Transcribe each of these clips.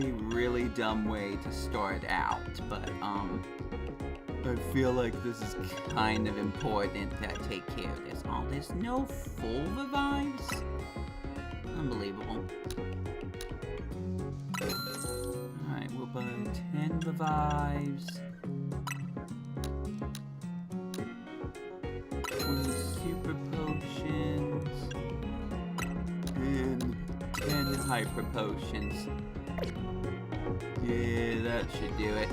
a really dumb way to start out, but I feel like this is kind of important to take care of this. Oh, there's no full revives? Unbelievable. Alright, we'll buy 10 revives. 20 super potions. And 10 hyper potions. Yeah, that should do it.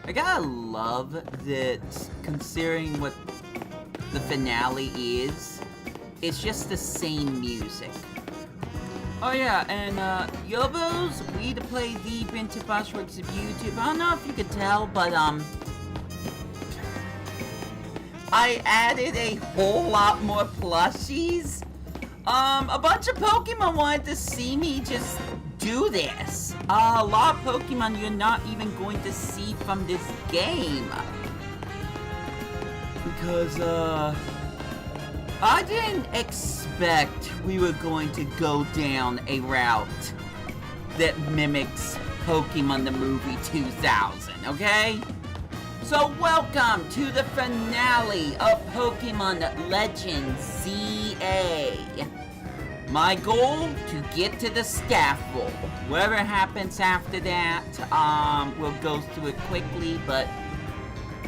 I gotta love that, considering what the finale is, it's just the same music. Oh yeah, and Yobos, Wii2PLAY deep into buzzwords of YouTube. I don't know if you could tell, but I added a whole lot more plushies. A bunch of Pokemon wanted to see me just do this. A lot of Pokemon you're not even going to see from this game. Because, I didn't expect we were going to go down a route that mimics Pokemon the Movie 2000, okay? So welcome to the finale of Pokemon Legends ZA. My goal, to get to the staff roll. Whatever happens after that, we'll go through it quickly, but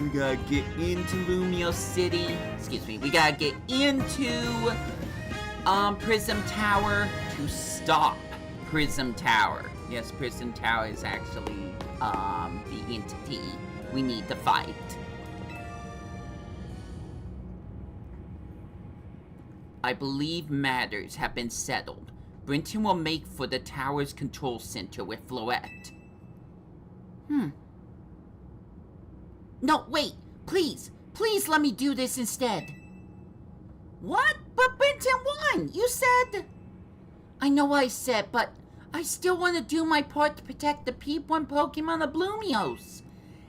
we gotta get into Lumio City. Excuse me, we gotta get into Prism Tower to stop Prism Tower. Yes, Prism Tower is actually the entity we need to fight. I believe matters have been settled. Brenton will make for the tower's control center with Floette. No, wait! Please! Please let me do this instead! What? But Brenton won! You said... I know I said, but I still want to do my part to protect the people and Pokemon of Bloomios.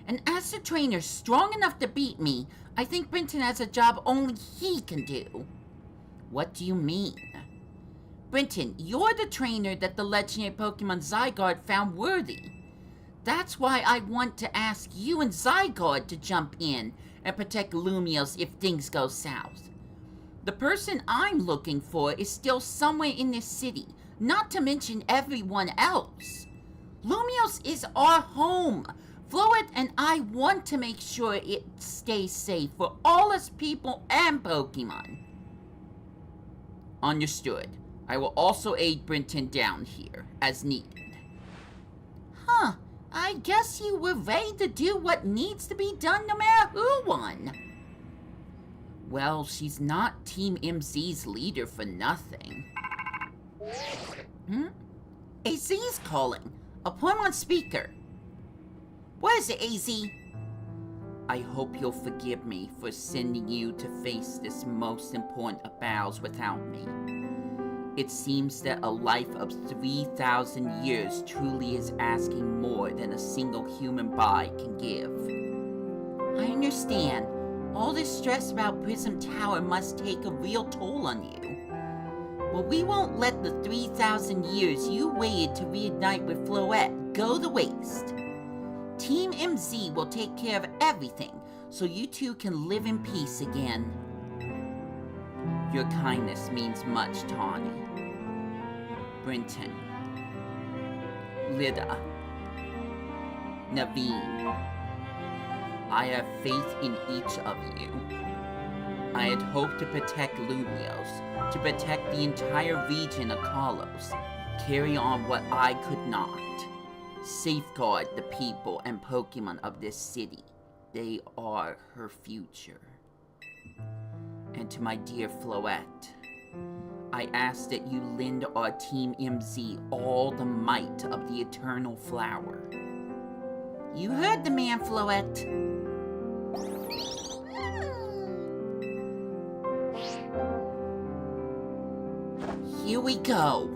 And as the trainer strong enough to beat me, I think Brenton has a job only he can do. What do you mean? Brenton, you're the trainer that the legendary Pokemon Zygarde found worthy. That's why I want to ask you and Zygarde to jump in and protect Lumios if things go south. The person I'm looking for is still somewhere in this city, not to mention everyone else. Lumios is our home. Floette and I want to make sure it stays safe for all us people and Pokemon. Understood. I will also aid Brenton down here, as needed. Huh. I guess you were ready to do what needs to be done no matter who won. Well, she's not Team MZ's leader for nothing. AZ's calling. Put him on speaker. What is it, AZ? I hope you'll forgive me for sending you to face this most important of battles without me. It seems that a life of 3,000 years truly is asking more than a single human body can give. I understand. All this stress about Prism Tower must take a real toll on you. But we won't let the 3,000 years you waited to reunite with Floette go to waste. Team MZ will take care of everything, so you two can live in peace again. Your kindness means much, Tawny. Brenton. Lida. Naveen. I have faith in each of you. I had hoped to protect Lumios, to protect the entire region of Kalos, carry on what I could not. Safeguard the people and Pokemon of this city. They are her future. And to my dear Floette, I ask that you lend our Team MZ all the might of the Eternal Flower. You heard the man, Floette. Here we go.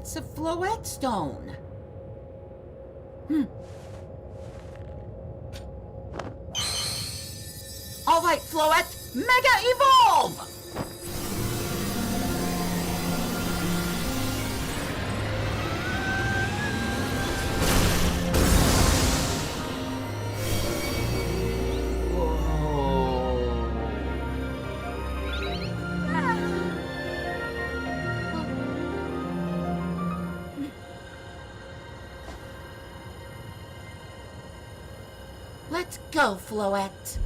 It's a Floette stone. All right, Floette, Mega Evolve! Let's go, Floette.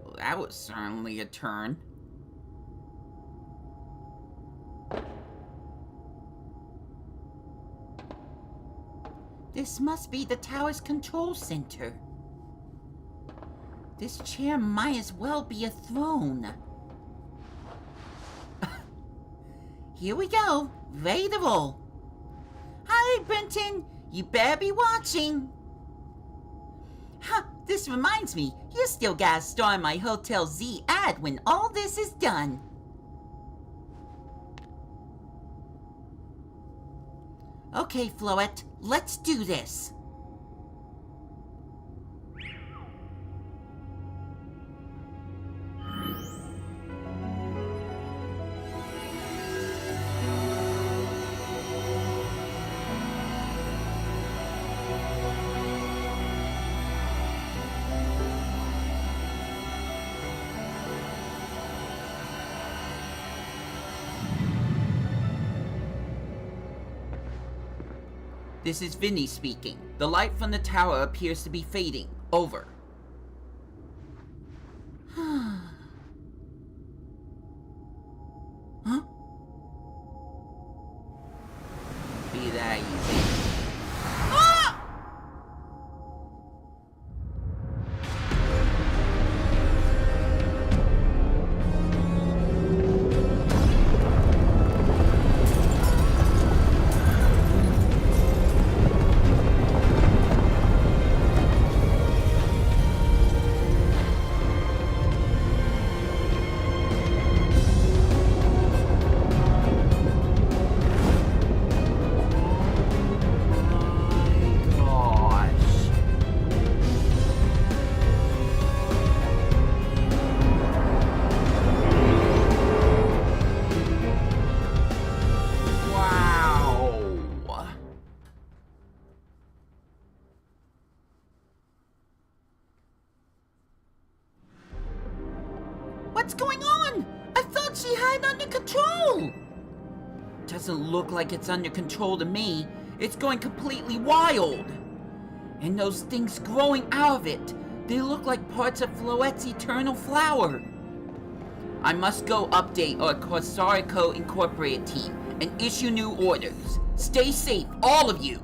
Well, that was certainly a turn. This must be the tower's control center. This chair might as well be a throne. Here we go, ready to roll. Hi, Benton, you better be watching. Huh, this reminds me, you still gotta star in my Hotel Z ad when all this is done. Okay, Floette, let's do this. This is Vinny speaking. The light from the tower appears to be fading. Over. Huh? Be that easy. Ah! What's going on? I thought she had it under control. Doesn't look like it's under control to me. It's going completely wild. And those things growing out of it, they look like parts of Floette's eternal flower. I must go update our Corsarico Incorporated team and issue new orders. Stay safe, all of you.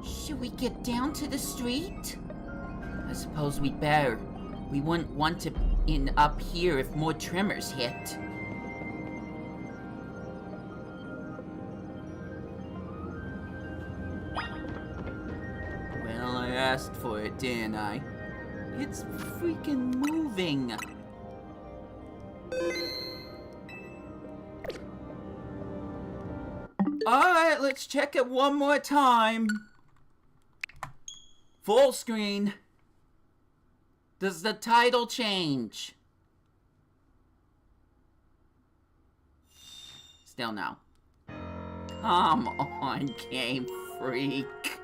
Should we get down to the street? I suppose we'd better. We wouldn't want to end up here if more tremors hit. Well, I asked for it, didn't I? It's freaking moving. Alright, let's check it one more time. Full screen. Does the title change? Still no. Come on, Game Freak.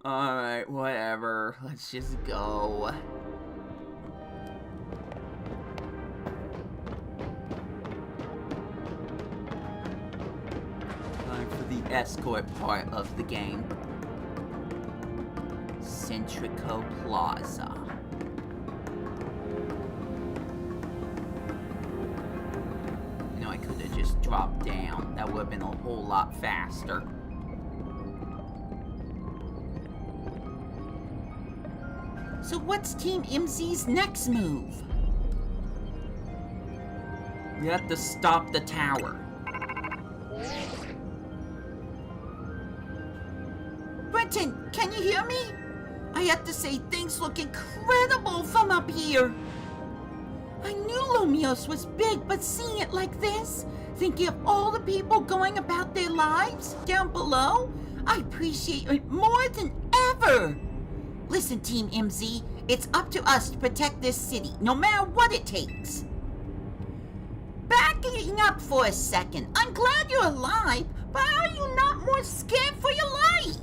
Alright, whatever. Let's just go. Time for the escort part of the game. Centrico Plaza. You know, I could have just dropped down. That would have been a whole lot faster. So what's Team MZ's next move? We have to stop the tower. Brenton, can you hear me? I have to say things look incredible from up here. I knew Lumios was big, but seeing it like this, thinking of all the people going about their lives down below, I appreciate it more than ever. Listen, Team MZ, it's up to us to protect this city, no matter what it takes. Backing up for a second, I'm glad you're alive, but are you not more scared for your life?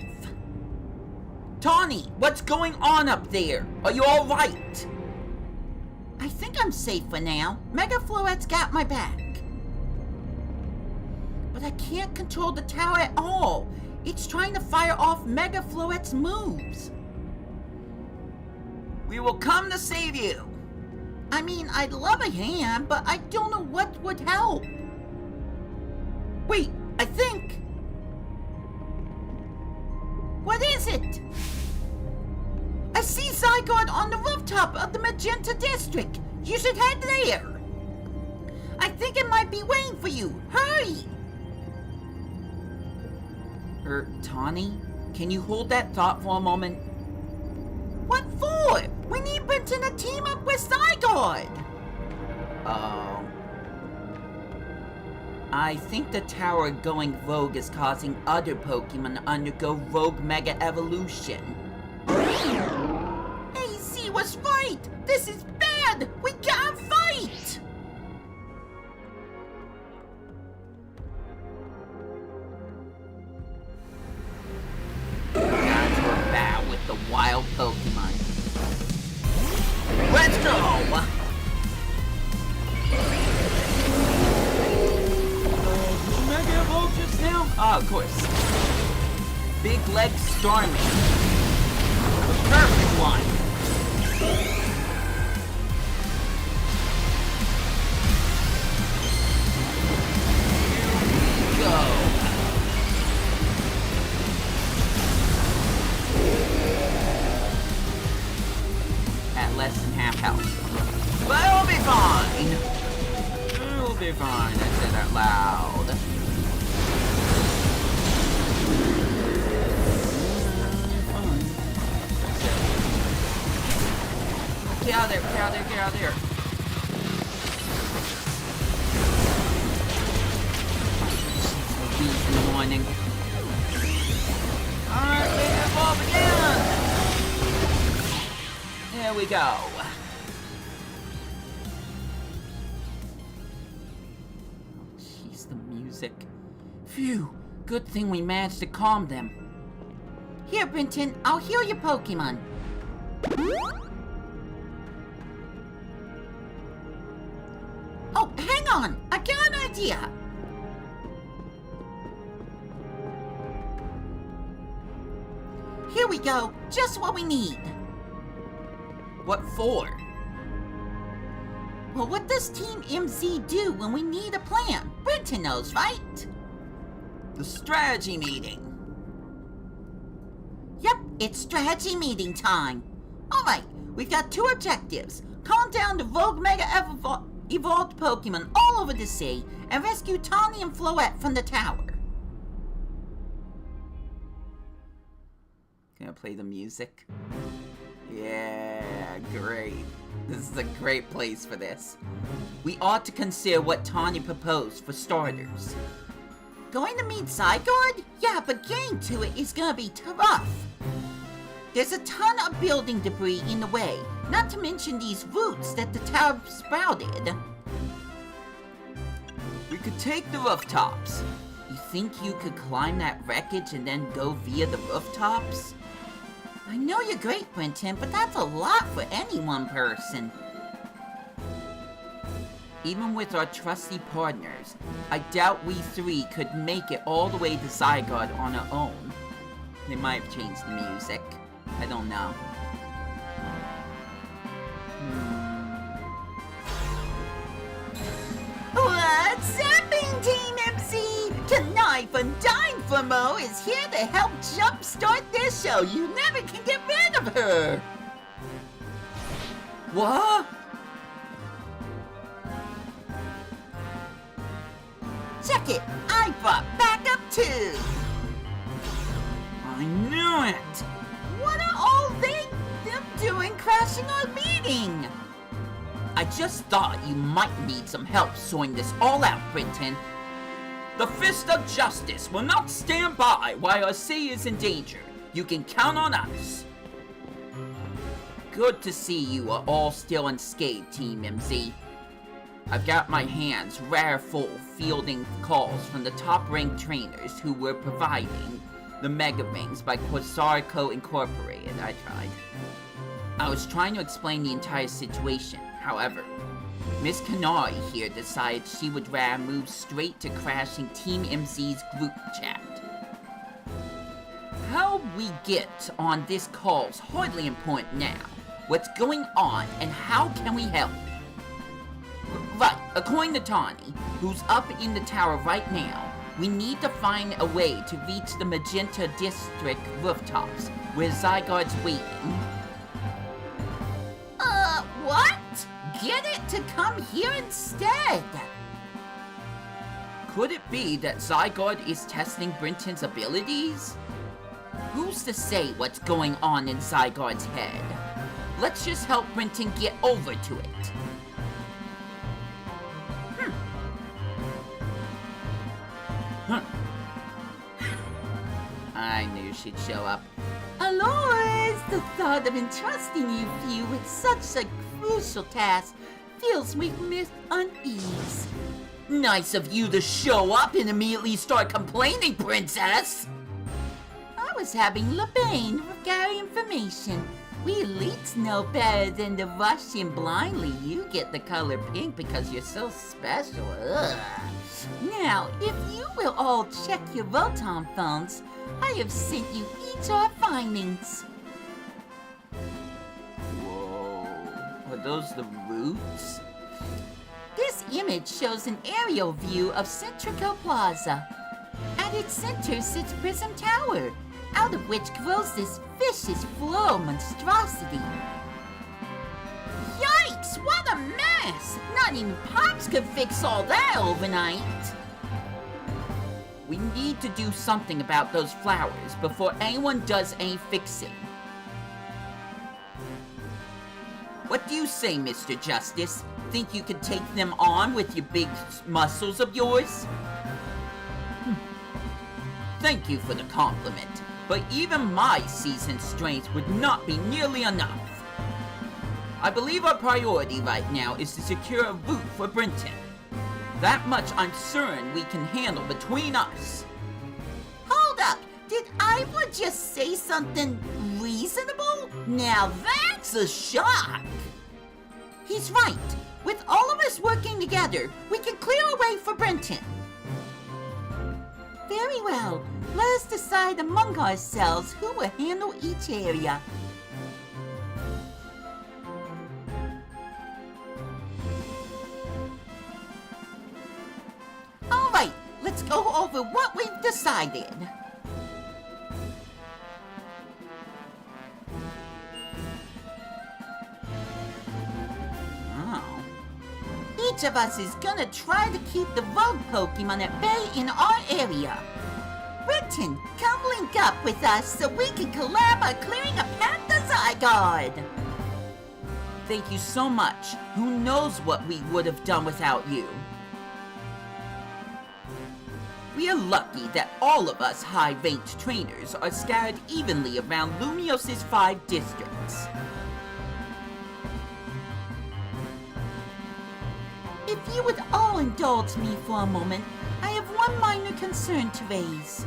Tawny, what's going on up there? Are you alright? I think I'm safe for now. Mega Floette's got my back. But I can't control the tower at all. It's trying to fire off Mega Floette's moves. We will come to save you. I mean, I'd love a hand, but I don't know what would help. Wait, I think... What is it? I see Zygarde on the rooftop of the Magenta District. You should head there. I think it might be waiting for you. Hurry! Tawny, can you hold that thought for a moment? What for? We need Brenton to team up with Zygarde. I think the tower going rogue is causing other Pokemon to undergo rogue Mega Evolution. AZ was right! This is bad! We gotta fight! Time for a battle with the wild Pokemon. Let's go! Did you Mega Evolve just now? Oh, of course. Big Leg Stormy. The perfect one. Here we go. At less than half health. But it'll be fine. It'll be fine, I said out loud. Get out of there, get out of there, get out of there. In the morning. Alright, let's evolve again! There we go. Jeez, the music. Phew, good thing we managed to calm them. Here, Brenton, I'll heal your Pokemon. Oh, hang on! I got an idea! Here we go, just what we need. What for? Well, what does Team MZ do when we need a plan? Brenton knows, right? The strategy meeting. Yep, it's strategy meeting time. Alright, we've got two objectives. Calm down the rogue Mega Evolved Pokemon all over the sea and rescue Tawny and Floette from the tower. Gonna play the music? Yeah, great. This is a great place for this. We ought to consider what Tawny proposed for starters. Going to meet Zygarde? Yeah, but getting to it is gonna be tough. There's a ton of building debris in the way, not to mention these roots that the tower sprouted. We could take the rooftops. You think you could climb that wreckage and then go via the rooftops? I know you're great, Brenton, but that's a lot for any one person. Even with our trusty partners, I doubt we three could make it all the way to Zygarde on our own. They might have changed the music. I don't know. What's happening, Team MC? Tonight, Dynamo is here to help jumpstart this show. You never can get rid of her. What? Check it! I brought backup too! I knew it! What are all them doing crashing our meeting? I just thought you might need some help sorting this all out, Brenton. The Fist of Justice will not stand by while our city is in danger. You can count on us. Good to see you are all still unscathed, Team MZ. I've got my hands rare full fielding calls from the top-ranked trainers who were providing the Mega Rings by Quasarco Incorporated. I was trying to explain the entire situation. However, Miss Kanari here decided she would rather move straight to crashing Team MZ's group chat. How we get on this call's hardly important now. What's going on and how can we help? Right, according to Tawny, who's up in the tower right now, we need to find a way to reach the Magenta District rooftops, where Zygarde's waiting. What? Get it to come here instead! Could it be that Zygarde is testing Brenton's abilities? Who's to say what's going on in Zygarde's head? Let's just help Brenton get over to it. I knew she'd show up. Alois, the thought of entrusting you with such a crucial task fills me with unease. Nice of you to show up and immediately start complaining, Princess! I was having Labane gather information. We elites know better than to rush in blindly. You get the color pink because you're so special. Ugh. Now, if you will all check your Rotom phones, I have sent you each our findings. Whoa. Are those the roots? This image shows an aerial view of Centrico Plaza. At its center sits Prism Tower, out of which grows this vicious flow monstrosity. Yikes! What a mess! Not even Pops could fix all that overnight. We need to do something about those flowers before anyone does any fixing. What do you say, Mr. Justice? Think you could take them on with your big muscles of yours? Thank you for the compliment, but even my seasoned strength would not be nearly enough. I believe our priority right now is to secure a route for Brenton. That much I'm certain we can handle between us. Hold up! Did Ivor just say something reasonable? Now that's a shock! He's right. With all of us working together, we can clear a way for Brenton. Very well. Let us decide among ourselves who will handle each area. All right, let's go over what we've decided. Each of us is gonna try to keep the rogue Pokemon at bay in our area. Brenton, come link up with us so we can collab on clearing a path to Zygarde. Thank you so much. Who knows what we would have done without you? We are lucky that all of us high-ranked trainers are scattered evenly around Lumios's 5 districts. If you would all indulge me for a moment, I have one minor concern to raise.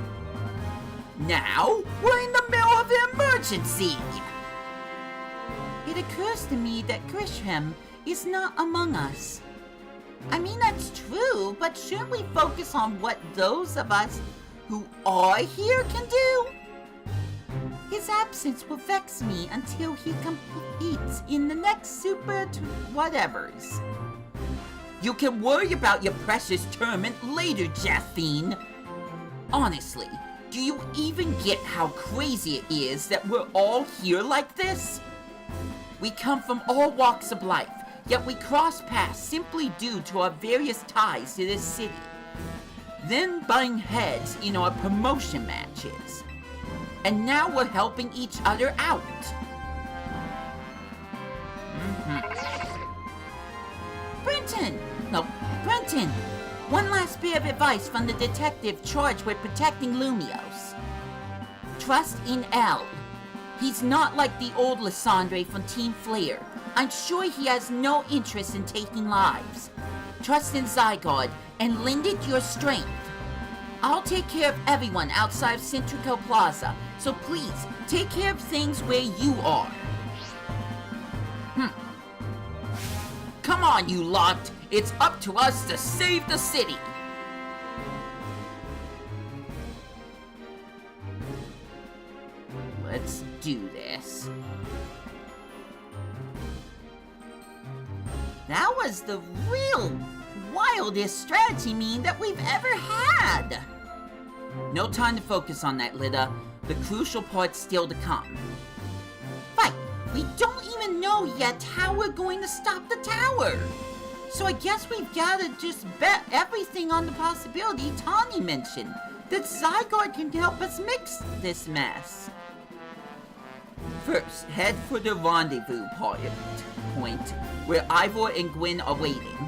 Now, we're in the middle of an emergency! It occurs to me that Grisham is not among us. I mean, that's true, but shouldn't we focus on what those of us who are here can do? His absence will vex me until he competes in the next Super Whatevers. You can worry about your precious tournament later, Jaffine. Honestly, do you even get how crazy it is that we're all here like this? We come from all walks of life, yet we cross paths simply due to our various ties to this city. Then butting heads in our promotion matches. And now we're helping each other out. Brenton! One last bit of advice from the detective charged with protecting Lumios. Trust in L. He's not like the old Lysandre from Team Flare. I'm sure he has no interest in taking lives. Trust in Zygarde and lend it your strength. I'll take care of everyone outside of Centrico Plaza, so please, take care of things where you are. Come on, you lot! It's up to us to save the city! Let's do this. That was the real wildest strategy meeting that we've ever had! No time to focus on that, Lida. The crucial part's still to come. Right, we don't even know yet how we're going to stop the tower. So I guess we've got to just bet everything on the possibility Tawny mentioned, that Zygarde can help us mix this mess. First, head for the rendezvous point, where Ivor and Gwen are waiting.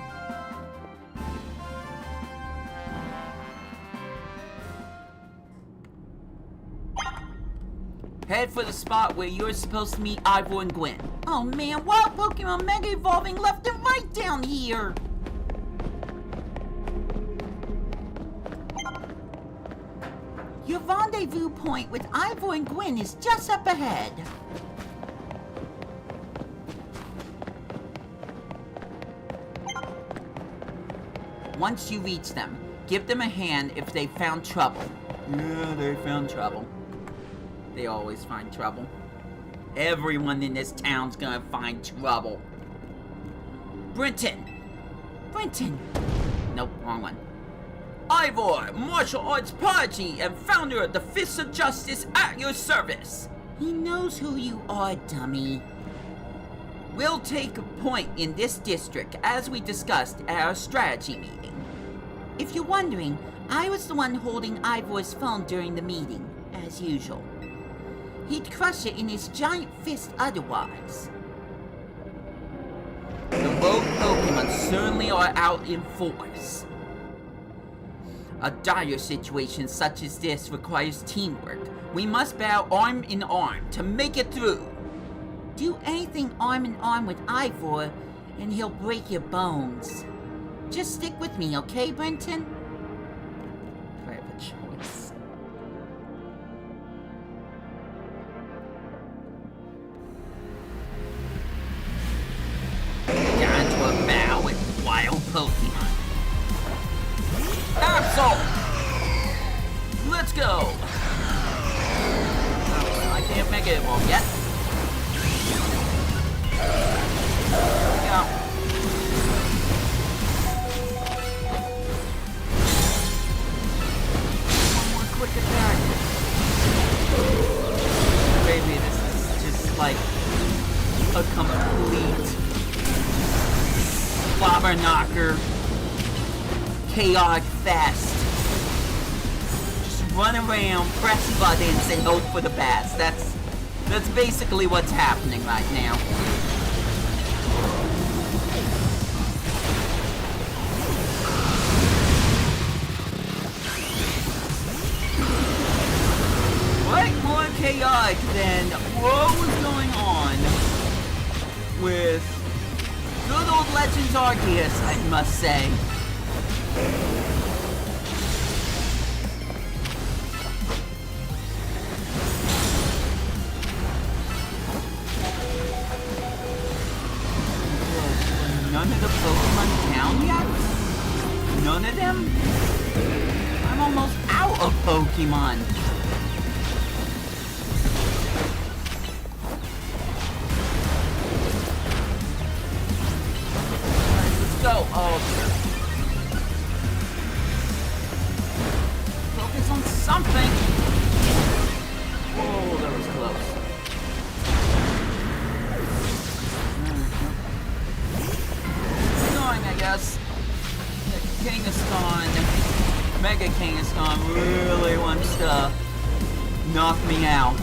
Head for the spot where you're supposed to meet Ivor and Gwen. Oh man, wild Pokemon Mega Evolving left and right down here! Your rendezvous point with Ivor and Gwen is just up ahead. Once you reach them, give them a hand if they found trouble. Yeah, they found trouble. They always find trouble. Everyone in this town's gonna find trouble. Brenton! Nope, wrong one. Ivor, martial arts prodigy and founder of the Fists of Justice at your service. He knows who you are, dummy. We'll take a point in this district as we discussed at our strategy meeting. If you're wondering, I was the one holding Ivor's phone during the meeting, as usual. He'd crush it in his giant fist otherwise. The rogue Pokemon certainly are out in force. A dire situation such as this requires teamwork. We must battle arm in arm to make it through. Do anything arm in arm with Ivor, and he'll break your bones. Just stick with me, okay, Brenton? Do I have a choice? Got into a battle with wild Pokemon. Absol! Let's go! I can't Mega Evolve yet. There we go. One more quick attack. Baby, this is just like a complete bobber knocker, chaotic fest. Just run around, press buttons, and hope for the best. That's basically what's happening right now. Quite more chaotic than what was going on with good old Legends Arceus, I must say. None of the Pokemon down yet? None of them? I'm almost out of Pokemon. Alright, let's go. Oh, focus on something. Whoa, that was close. me out.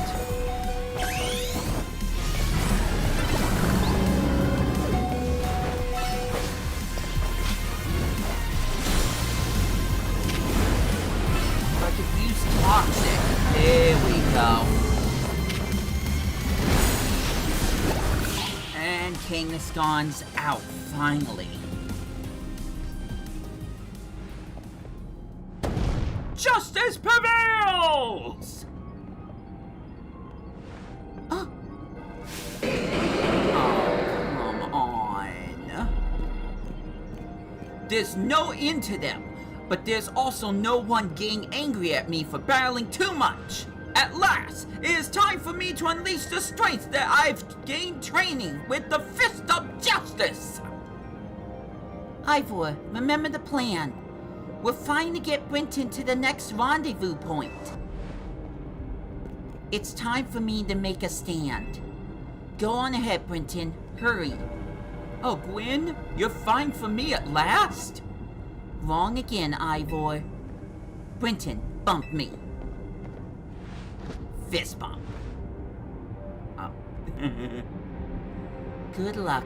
I could use toxic. There we go. And Kangaskhan's out, finally. Justice prevails! Oh, Oh, come on. There's no end to them, but there's also no one getting angry at me for battling too much. At last, it is time for me to unleash the strength that I've gained training with the Fist of Justice! Ivor, remember the plan. We're fine to get Brenton to the next rendezvous point. It's time for me to make a stand. Go on ahead, Brenton. Hurry. Oh, Gwen, you're fine for me at last? Wrong again, Ivor. Brenton, bump me. Fist bump. Oh. Good luck.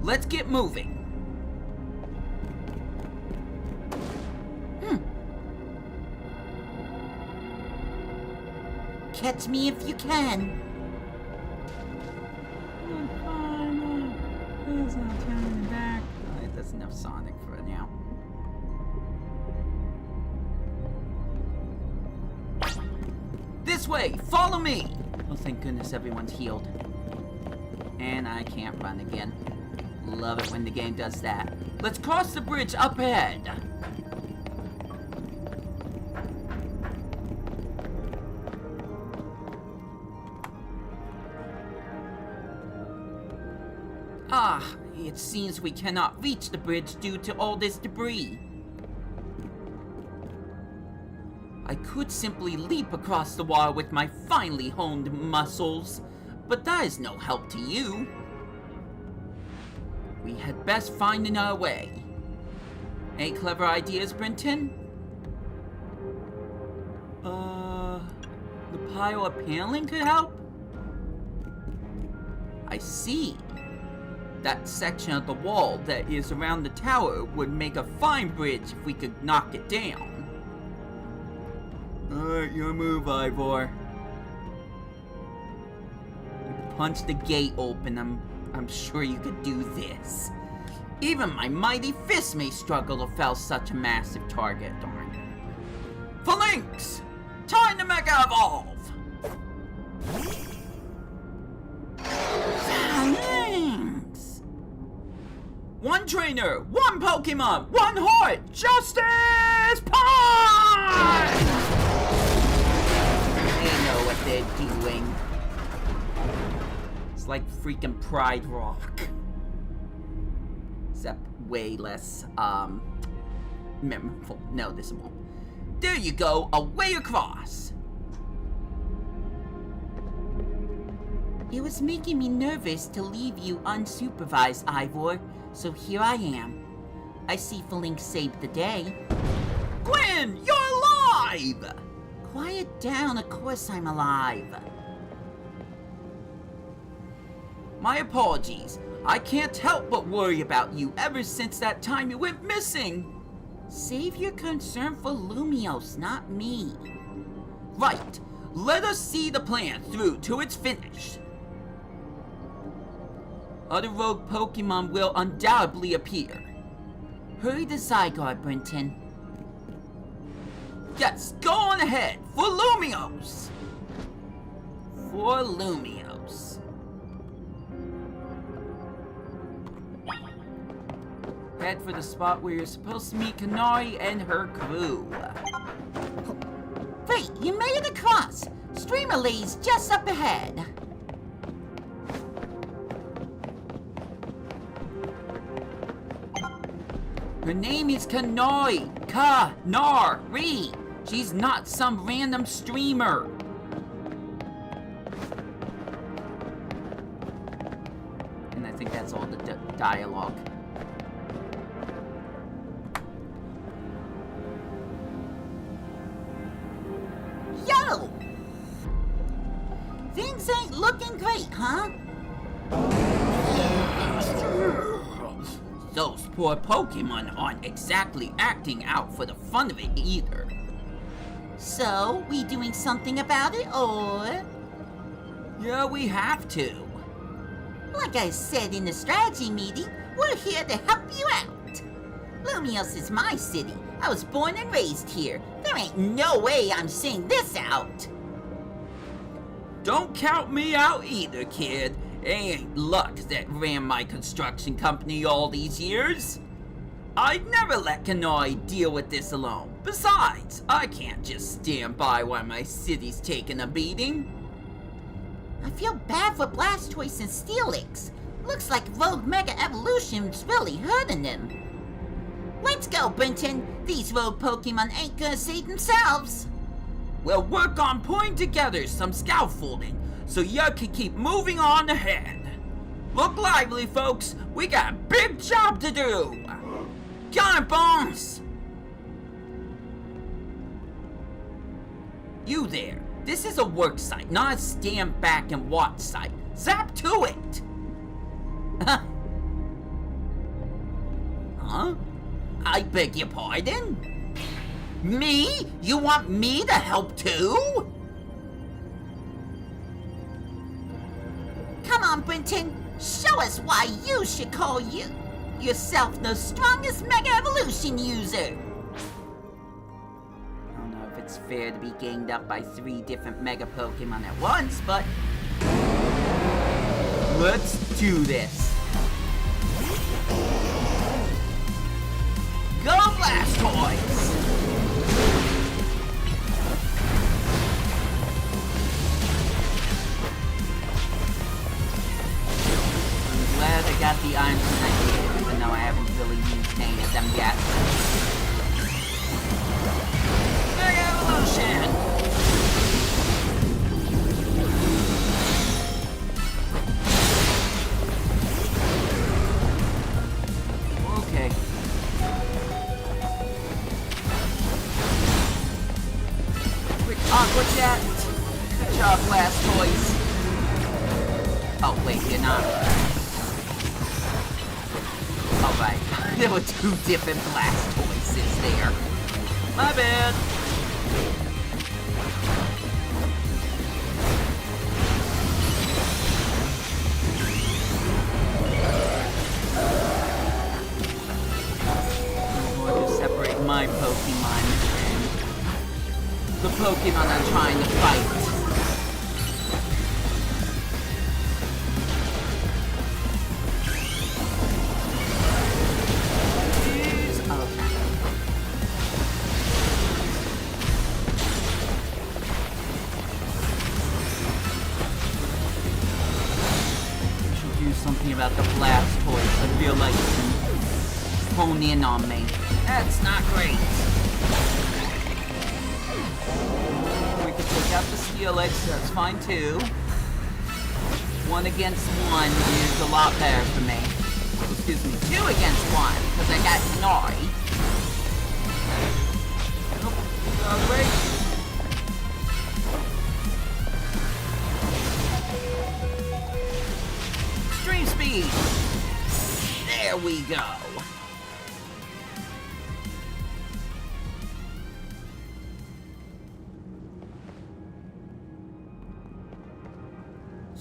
Let's get moving. Catch me if you can. There's no turning back. That's enough Sonic for now. This way! Follow me! Oh, thank goodness everyone's healed. And I can't run again. Love it when the game does that. Let's cross the bridge up ahead. Ah, it seems we cannot reach the bridge due to all this debris. I could simply leap across the wall with my finely honed muscles, but that is no help to you. We had best find another way. Any clever ideas, Brenton? The pile of paneling could help? I see. That section of the wall that is around the tower would make a fine bridge if we could knock it down. Alright, your move, Ivor. You punch the gate open, I'm sure you could do this. Even my mighty fist may struggle to fell such a massive target, darn. Phalanx! Time to Mega Evolve! Phalanx! One trainer, one Pokemon, one heart! Justice Punch! They know what they're doing. It's like freaking Pride Rock. Except way less, memorable, noticeable. There you go, away across! It was making me nervous to leave you unsupervised, Ivor, so here I am. I see Phalanx saved the day. Gwen, you're alive! Quiet down, of course I'm alive. My apologies. I can't help but worry about you ever since that time you went missing. Save your concern for Lumios, not me. Right. Let us see the plan through to its finish. Other rogue Pokemon will undoubtedly appear. Hurry the Zygarde, Brenton. Yes, go on ahead, for Lumios! For Lumios. Head for the spot where you're supposed to meet Kanari and her crew. Wait, you made it across! Streamer lays just up ahead. Her name is Kanari. Ka-nar-ri. She's not some random streamer. And I think that's all the dialogue. go. Things ain't looking great, huh? Those poor Pokemon aren't exactly acting out for the fun of it either. So, we doing something about it, or? Yeah, we have to. Like I said in the strategy meeting, we're here to help you out. Lumios is my city. I was born and raised here. There ain't no way I'm seeing this out. Don't count me out either, kid. It ain't luck that ran my construction company all these years. I'd never let Kanoi deal with this alone. Besides, I can't just stand by while my city's taking a beating. I feel bad for Blastoise and Steelix. Looks like Rogue Mega Evolution's really hurting them. Let's go, Brenton. These rogue Pokemon ain't gonna save themselves. We'll work on putting together some scaffolding so you can keep moving on ahead. Look lively, folks. We got a big job to do. Come on, Bones. You there. This is a work site, not a stand back and watch site. Zap to it. Huh? I beg your pardon? Me? You want me to help too? Come on, Brenton. Show us why you should call yourself the strongest Mega Evolution user. I don't know if it's fair to be ganged up by 3 different Mega Pokemon at once, but let's do this. Go Blastoise! I'm glad I got the items I did, even though I haven't really used any of them yet. Mega Evolution! Okay. Quick Aqua Jet! Good job, Blastoise! Oh, wait, you're not. Alright, there were 2 different Blastoises there. My bad. I'm going to separate my Pokemon and the Pokemon I'm trying to fight. Something about the Blastoise. I feel like it can hone in on me. That's not great. We could take out the Steelix, that's fine too. 1 against 1 is a lot better for me. Excuse me, 2 against 1, because I got Nori. Nope, great. Speed. There we go.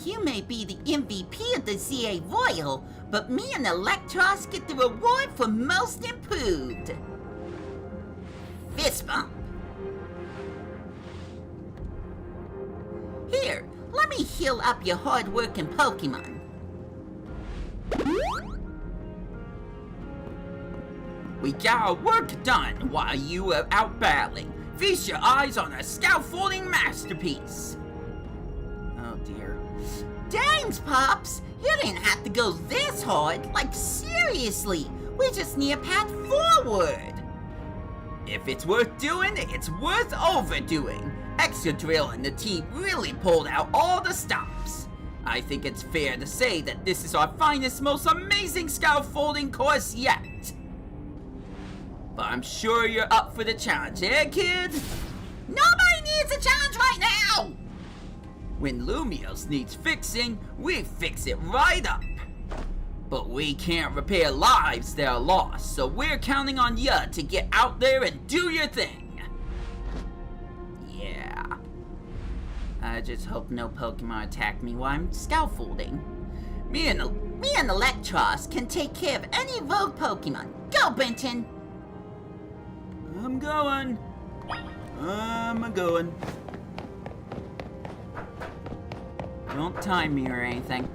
You may be the MVP of the ZA Royal, but me and Electros get the reward for most improved. Fist bump. Here, let me heal up your hard-working Pokemon. We got our work done while you were out battling. Feast your eyes on a scaffolding masterpiece. Oh dear. Dang, Pops! You didn't have to go this hard. Like, seriously. We just need a path forward. If it's worth doing, it's worth overdoing. Excadrill and the team really pulled out all the stops. I think it's fair to say that this is our finest, most amazing scaffolding course yet. But I'm sure you're up for the challenge, eh, kid? Nobody needs a challenge right now! When Lumios needs fixing, we fix it right up. But we can't repair lives that are lost, so we're counting on ya to get out there and do your thing. Yeah. I just hope no Pokemon attack me while I'm scaffolding. Me and Electros can take care of any rogue Pokemon. Go, Benton! I'm going. Don't time me or anything.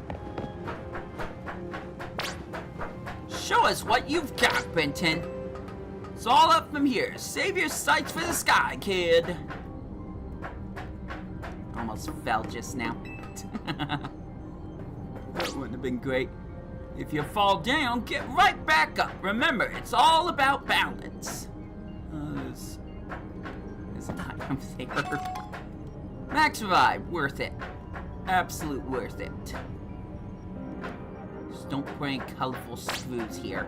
Show us what you've got, Benton. It's all up from here. Save your sights for the sky, kid. Almost fell just now. That wouldn't have been great. If you fall down, get right back up. Remember, it's all about balance. There's an item there. Max Revive, worth it. Absolute worth it. Just don't put any colorful screws here.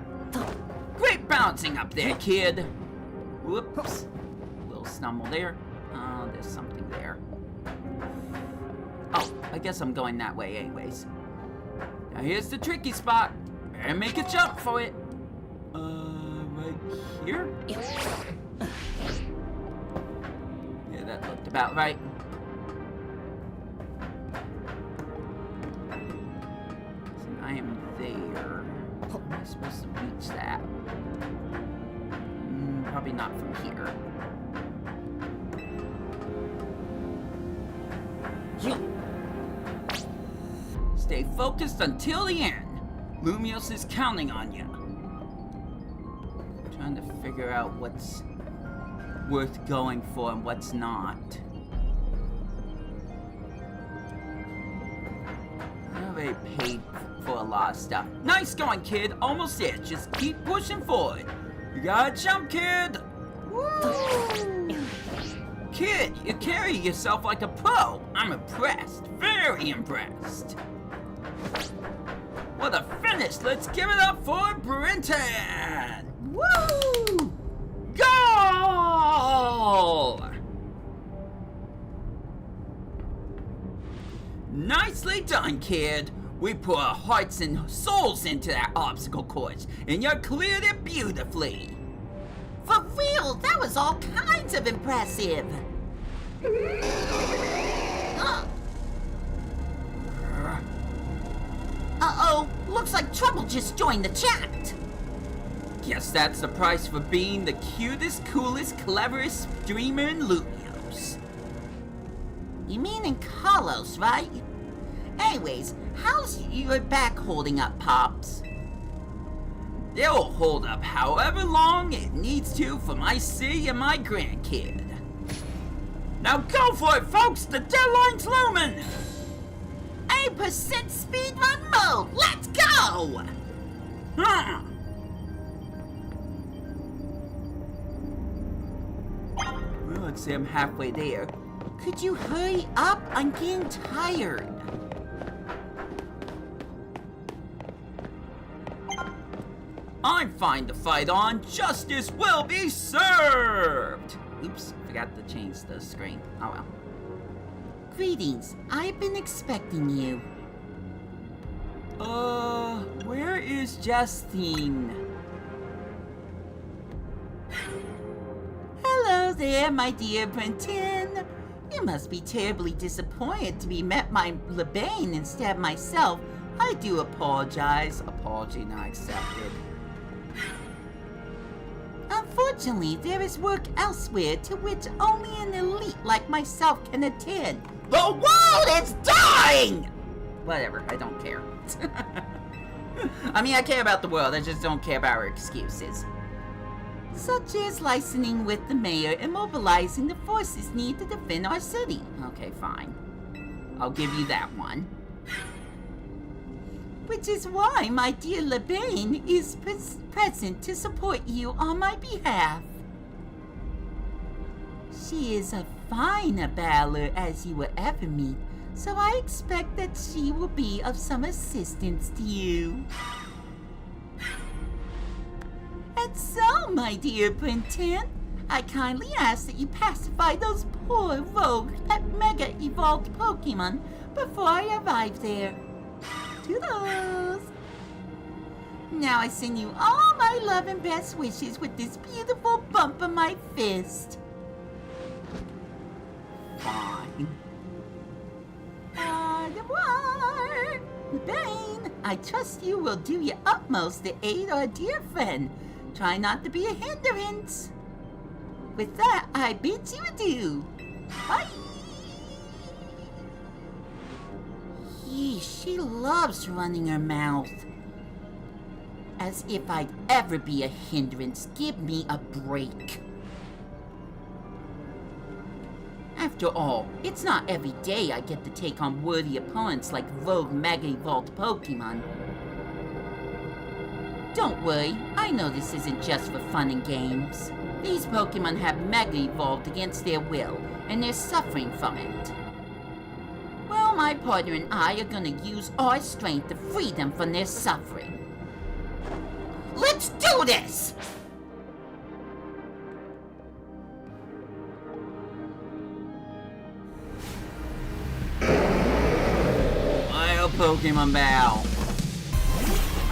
Great bouncing up there, kid. Whoops. A little stumble there. There's something there. Oh, I guess I'm going that way anyways. Now here's the tricky spot. Better make a jump for it. Right here? Yeah, that looked about right. So I am there. How am I supposed to reach that? Probably not from here. Stay focused until the end. Lumios is counting on you. Trying to figure out what's worth going for and what's not. I already paid for a lot of stuff. Nice going, kid. Almost there. Just keep pushing forward. You gotta jump, kid. Woo! Kid, you carry yourself like a pro. I'm impressed. Very impressed. What a finish! Let's give it up for Brenton! Woo! Goal! Nicely done, kid. We put our hearts and souls into that obstacle course, and you cleared it beautifully. For real, that was all kinds of impressive. Uh-oh, looks like Trouble just joined the chat. Guess that's the price for being the cutest, coolest, cleverest streamer in Lumios. You mean in Kalos, right? Anyways, how's your back holding up, Pops? It'll hold up however long it needs to for my city and my grandkid. Now go for it, folks! The deadline's looming! 8% speedrun mode! Let's go! Well, let's say I'm halfway there. Could you hurry up? I'm getting tired. I'm fine to fight on. Justice will be served! Oops, forgot to change the screen. Oh well. Greetings. I've been expecting you. Where is Justine? Hello there, my dear Brenton. You must be terribly disappointed to be met by LeBain instead of myself. I do apologize. Apology not accepted. Unfortunately, there is work elsewhere to which only an elite like myself can attend. The world is dying! Whatever, I don't care. I mean, I care about the world, I just don't care about our excuses. Such as licensing with the mayor and mobilizing the forces needed to defend our city. Okay, fine. I'll give you that one. Which is why my dear LeBain is present to support you on my behalf. She is a fine battler as you will ever meet, so I expect that she will be of some assistance to you. And so, my dear Brenton, I kindly ask that you pacify those poor rogue Mega Evolved Pokemon before I arrive there. Toodles! Now I send you all my love and best wishes with this beautiful bump on my fist. Fine. Au revoir! Bane, I trust you will do your utmost to aid our dear friend. Try not to be a hindrance. With that, I bid you adieu. Bye! Yee, she loves running her mouth. As if I'd ever be a hindrance. Give me a break. After all, it's not every day I get to take on worthy opponents like rogue Mega Evolved Pokemon. Don't worry, I know this isn't just for fun and games. These Pokemon have Mega Evolved against their will, and they're suffering from it. Well, my partner and I are gonna use our strength to free them from their suffering. Let's do this! I'll Pokemon Bow.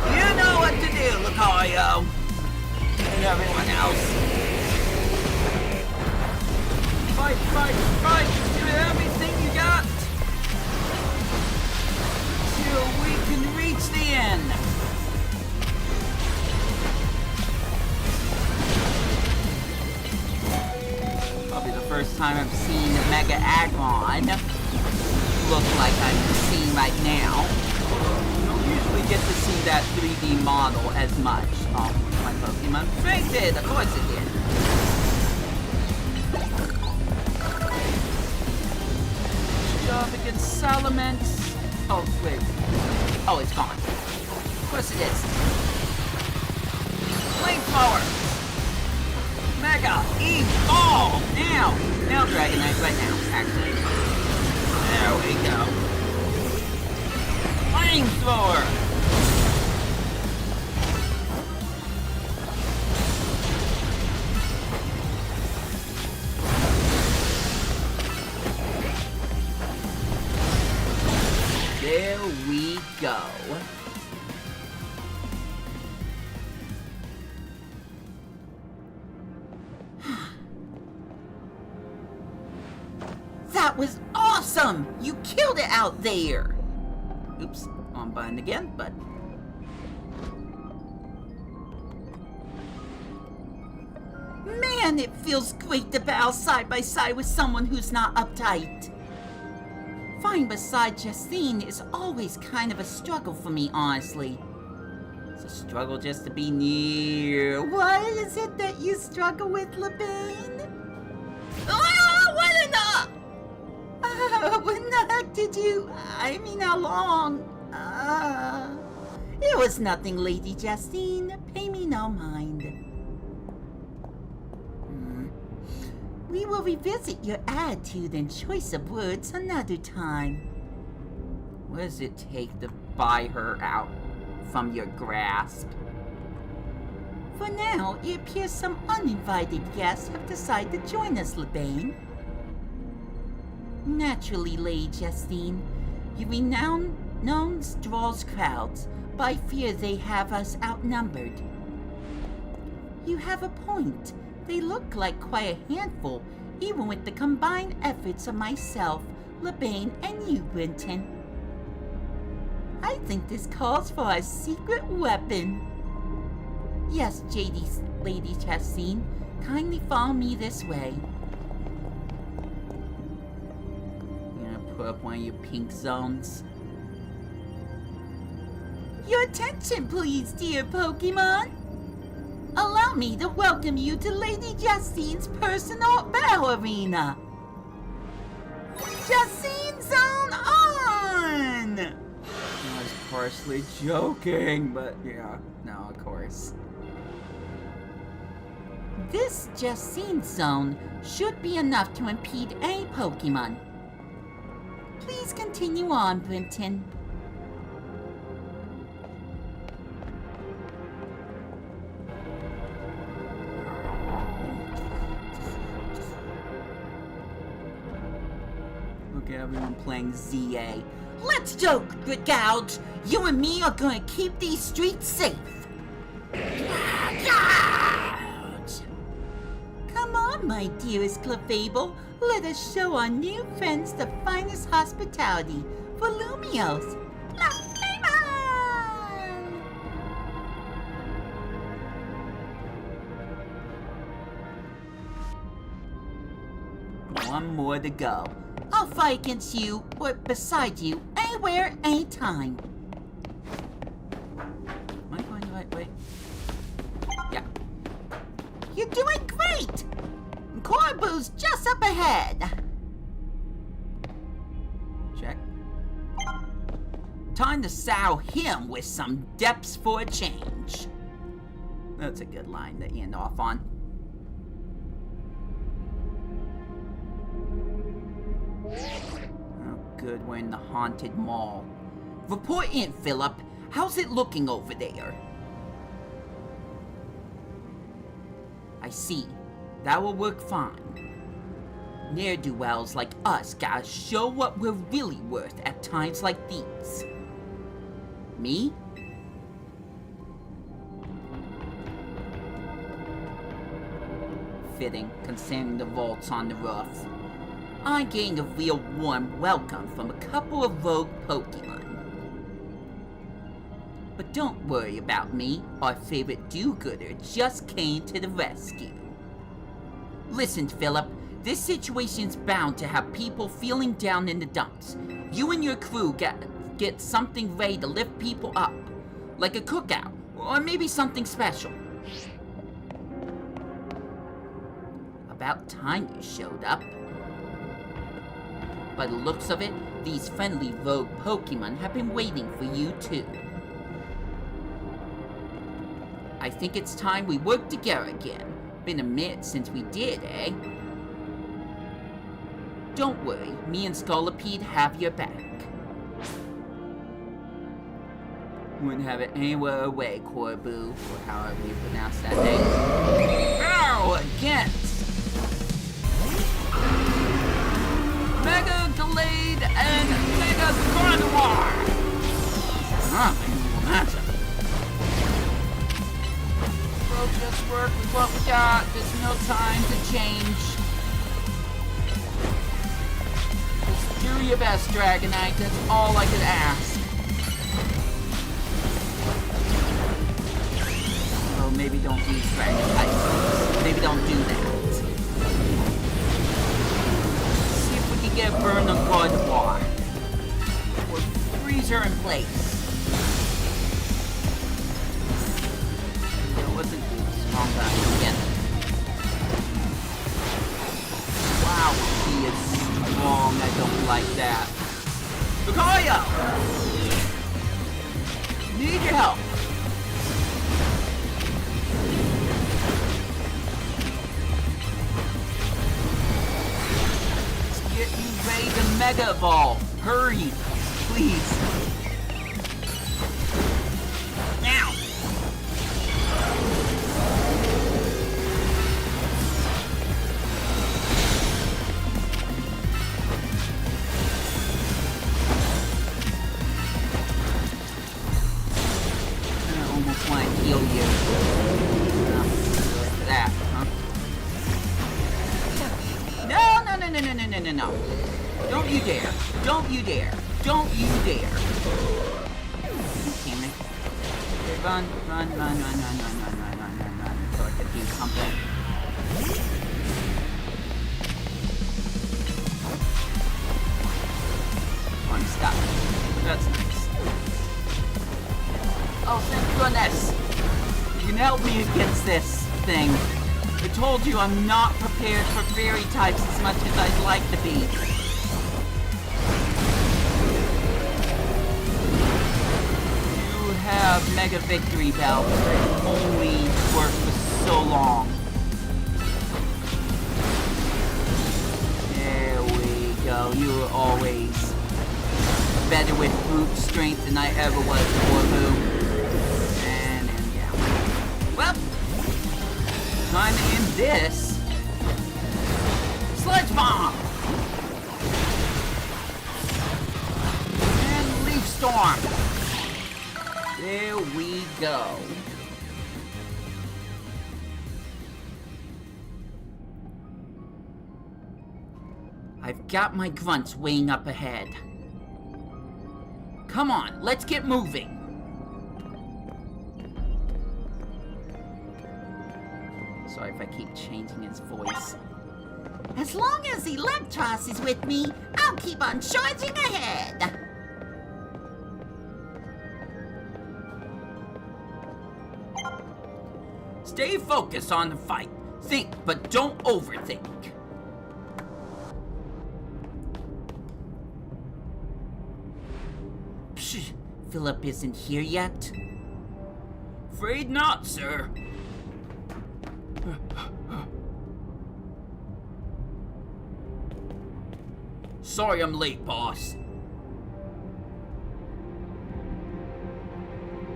You know what to do, Lucario. And everyone else. Fight, fight, fight! Do everything you got! Till we can reach the end. Probably the first time I've seen Mega Aggron look like I'm seeing right now. You don't usually get to see that 3D model as much. Oh, my Pokemon fainted! Of course it did. Job against Salamence. Oh, wait. Oh, it's gone. Of course it is. Flamethrower! Mega Evolve! Now! Now Dragonite right now, actually. There we go. Flamethrower! There we go. That was awesome! You killed it out there! Oops, on button again, but... Man, it feels great to battle side by side with someone who's not uptight. Fighting beside Justine is always kind of a struggle for me, honestly. It's a struggle just to be near. What is it that you struggle with, LeBane? Oh, what in the... when the heck did you... I mean, how long? It was nothing, Lady Justine. Pay me no mind. We will revisit your attitude and choice of words another time. What does it take to buy her out from your grasp? For now, it appears some uninvited guests have decided to join us, LeBane. Naturally, Lady Justine, your renown draws crowds, but I fear they have us outnumbered. You have a point. They look like quite a handful, even with the combined efforts of myself, LeBane, and you, Brenton. I think this calls for a secret weapon. Yes, Lady Justine, kindly follow me this way. You gonna put up one of your pink zones? Your attention, please, dear Pokemon. Allow me to welcome you to Lady Justine's personal battle arena. Justine Zone on! I was partially joking, but yeah, no, of course. This Justine Zone should be enough to impede any Pokemon. Please continue on, Brenton. Look at everyone playing ZA. Let's go, Gouge. You and me are gonna keep these streets safe. Gouge! Come on, my dearest Clefable. Let us show our new friends the finest hospitality for Lumios. One more to go. I'll fight against you or beside you anywhere, anytime. Am I going the right way? Yeah. You're doing great! Corbu's just up ahead. Check. Time to sow him with some depths for a change. That's a good line to end off on. Oh, good, we're in the haunted mall. Report in, Philip. How's it looking over there? I see. That will work fine. Ne'er-do-wells like us gotta show what we're really worth at times like these. Me? Fitting, considering the vaults on the roof. I'm getting a real warm welcome from a couple of rogue Pokemon. But don't worry about me. Our favorite do-gooder just came to the rescue. Listen, Philip, this situation's bound to have people feeling down in the dumps. You and your crew get something ready to lift people up, like a cookout, or maybe something special. About time you showed up. By the looks of it, these friendly rogue Pokemon have been waiting for you too. I think it's time we work together again. Been a minute since we did, eh? Don't worry, me and Scolipede have your back. Wouldn't have it anywhere away, Corbu, or however you pronounce that name. Ow! Against! Mega Glade and Mega Gardevoir! Matchup. We'll just work with what we got. There's no time to change. Just do your best, Dragonite. That's all I could ask. Oh, maybe don't use Dragonite. Maybe don't do that. See if we can get a burn on Gardevoir. Or freeze her in place. It wasn't strong time again. Wow, he is strong. I don't like that. Lucario! Need your help. Let's get you ready to Mega Evolve. Hurry, please. Now. Want to heal you. That, huh? No. Don't you dare. Don't you dare. Don't you dare. Damn it. Run. So I can do something. One stop. That's nice. Oh, thank goodness! You can help me against this thing. I told you I'm not prepared for fairy types as much as I'd like to be. You have Mega Victory Belt that only worked for so long. There we go. You were always better with brute strength than I ever was before, well, time to end this. Sludge Bomb! go. I've got my grunts weighing up ahead. Come on, let's get moving. Sorry if I keep changing his voice. As long as Electros is with me, I'll keep on charging ahead. Stay focused on the fight. Think, but don't overthink. Psh, Philip isn't here yet. Afraid not, sir. Sorry I'm late, boss.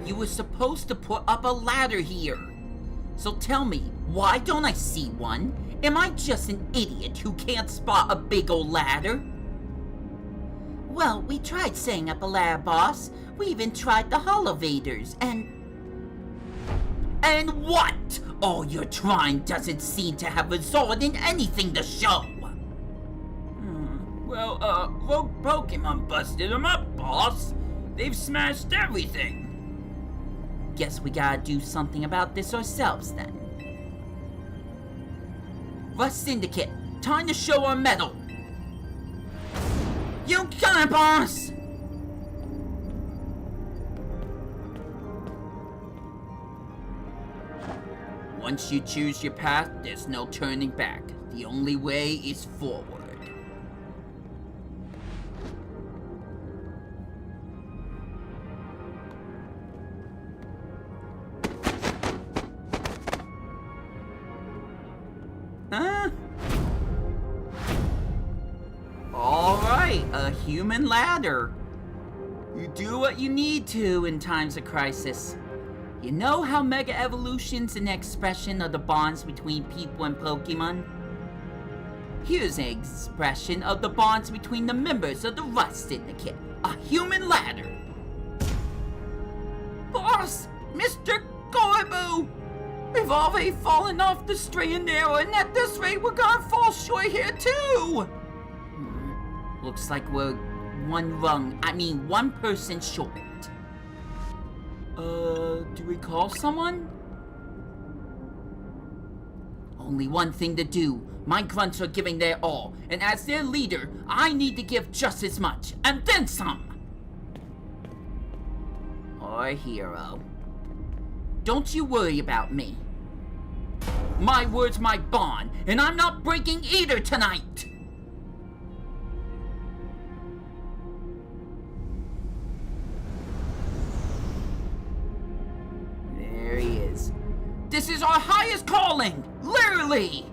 You were supposed to put up a ladder here. So tell me, why don't I see one? Am I just an idiot who can't spot a big old ladder? Well, we tried setting up a ladder, boss. We even tried the hollovators, and... And what? All your trying doesn't seem to have resulted in anything to show. Well, rogue Pokemon busted them up, boss. They've smashed everything. Guess we gotta do something about this ourselves, then. Rust Syndicate, time to show our mettle. You got it, boss! Once you choose your path, there's no turning back. The only way is forward. Huh? Alright, a human ladder. You do what you need to in times of crisis. You know how Mega Evolution's an expression of the bonds between people and Pokemon? Here's an expression of the bonds between the members of the Rust Syndicate. A human ladder. Boss! Mr. Goibu! We've already fallen off the straight and narrow, and at this rate, we're gonna fall short here too! Looks like we're one person short. Do we call someone? Only one thing to do. My grunts are giving their all, and as their leader, I need to give just as much, and then some! Our hero. Don't you worry about me. My word's my bond, and I'm not breaking either tonight! There he is. This is our highest calling! Literally!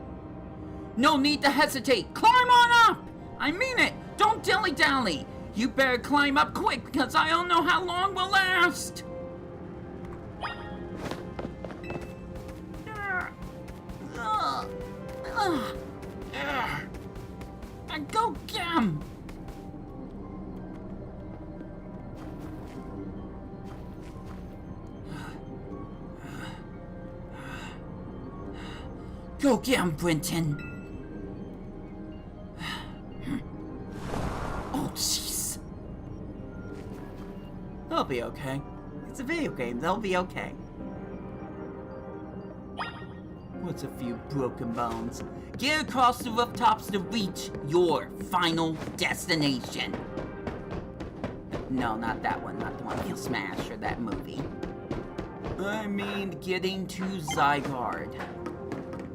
No need to hesitate. Climb on up! I mean it! Don't dilly-dally! You better climb up quick, because I don't know how long we'll last! Go get him! Go get him, Brenton! Oh, jeez. They'll be okay. It's a video game, they'll be okay. What's a few broken bones? Get across the rooftops to reach your final destination. No, not that one. Not the one you'll smash or that movie. I mean, getting to Zygarde.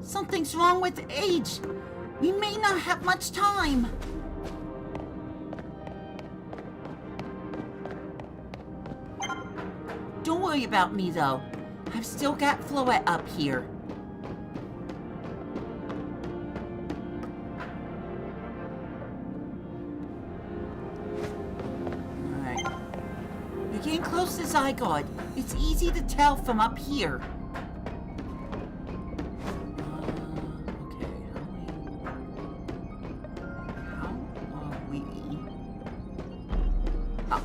Something's wrong with Age. We may not have much time. Don't worry about me, though. I've still got Floette up here. Getting close to Zygarde. It's easy to tell from up here. Okay, how are we? Oh.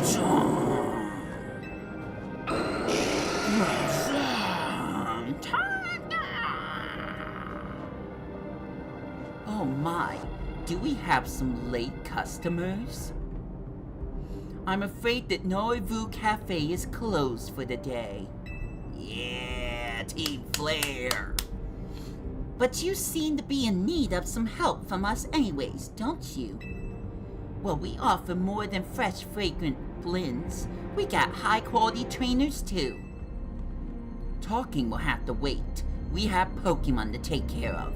Oh my, do we have some late customers? I'm afraid that Norivu Cafe is closed for the day. Yeah, Team Flare. But you seem to be in need of some help from us anyways, don't you? Well, we offer more than fresh, fragrant blends. We got high-quality trainers, too. Talking will have to wait. We have Pokemon to take care of.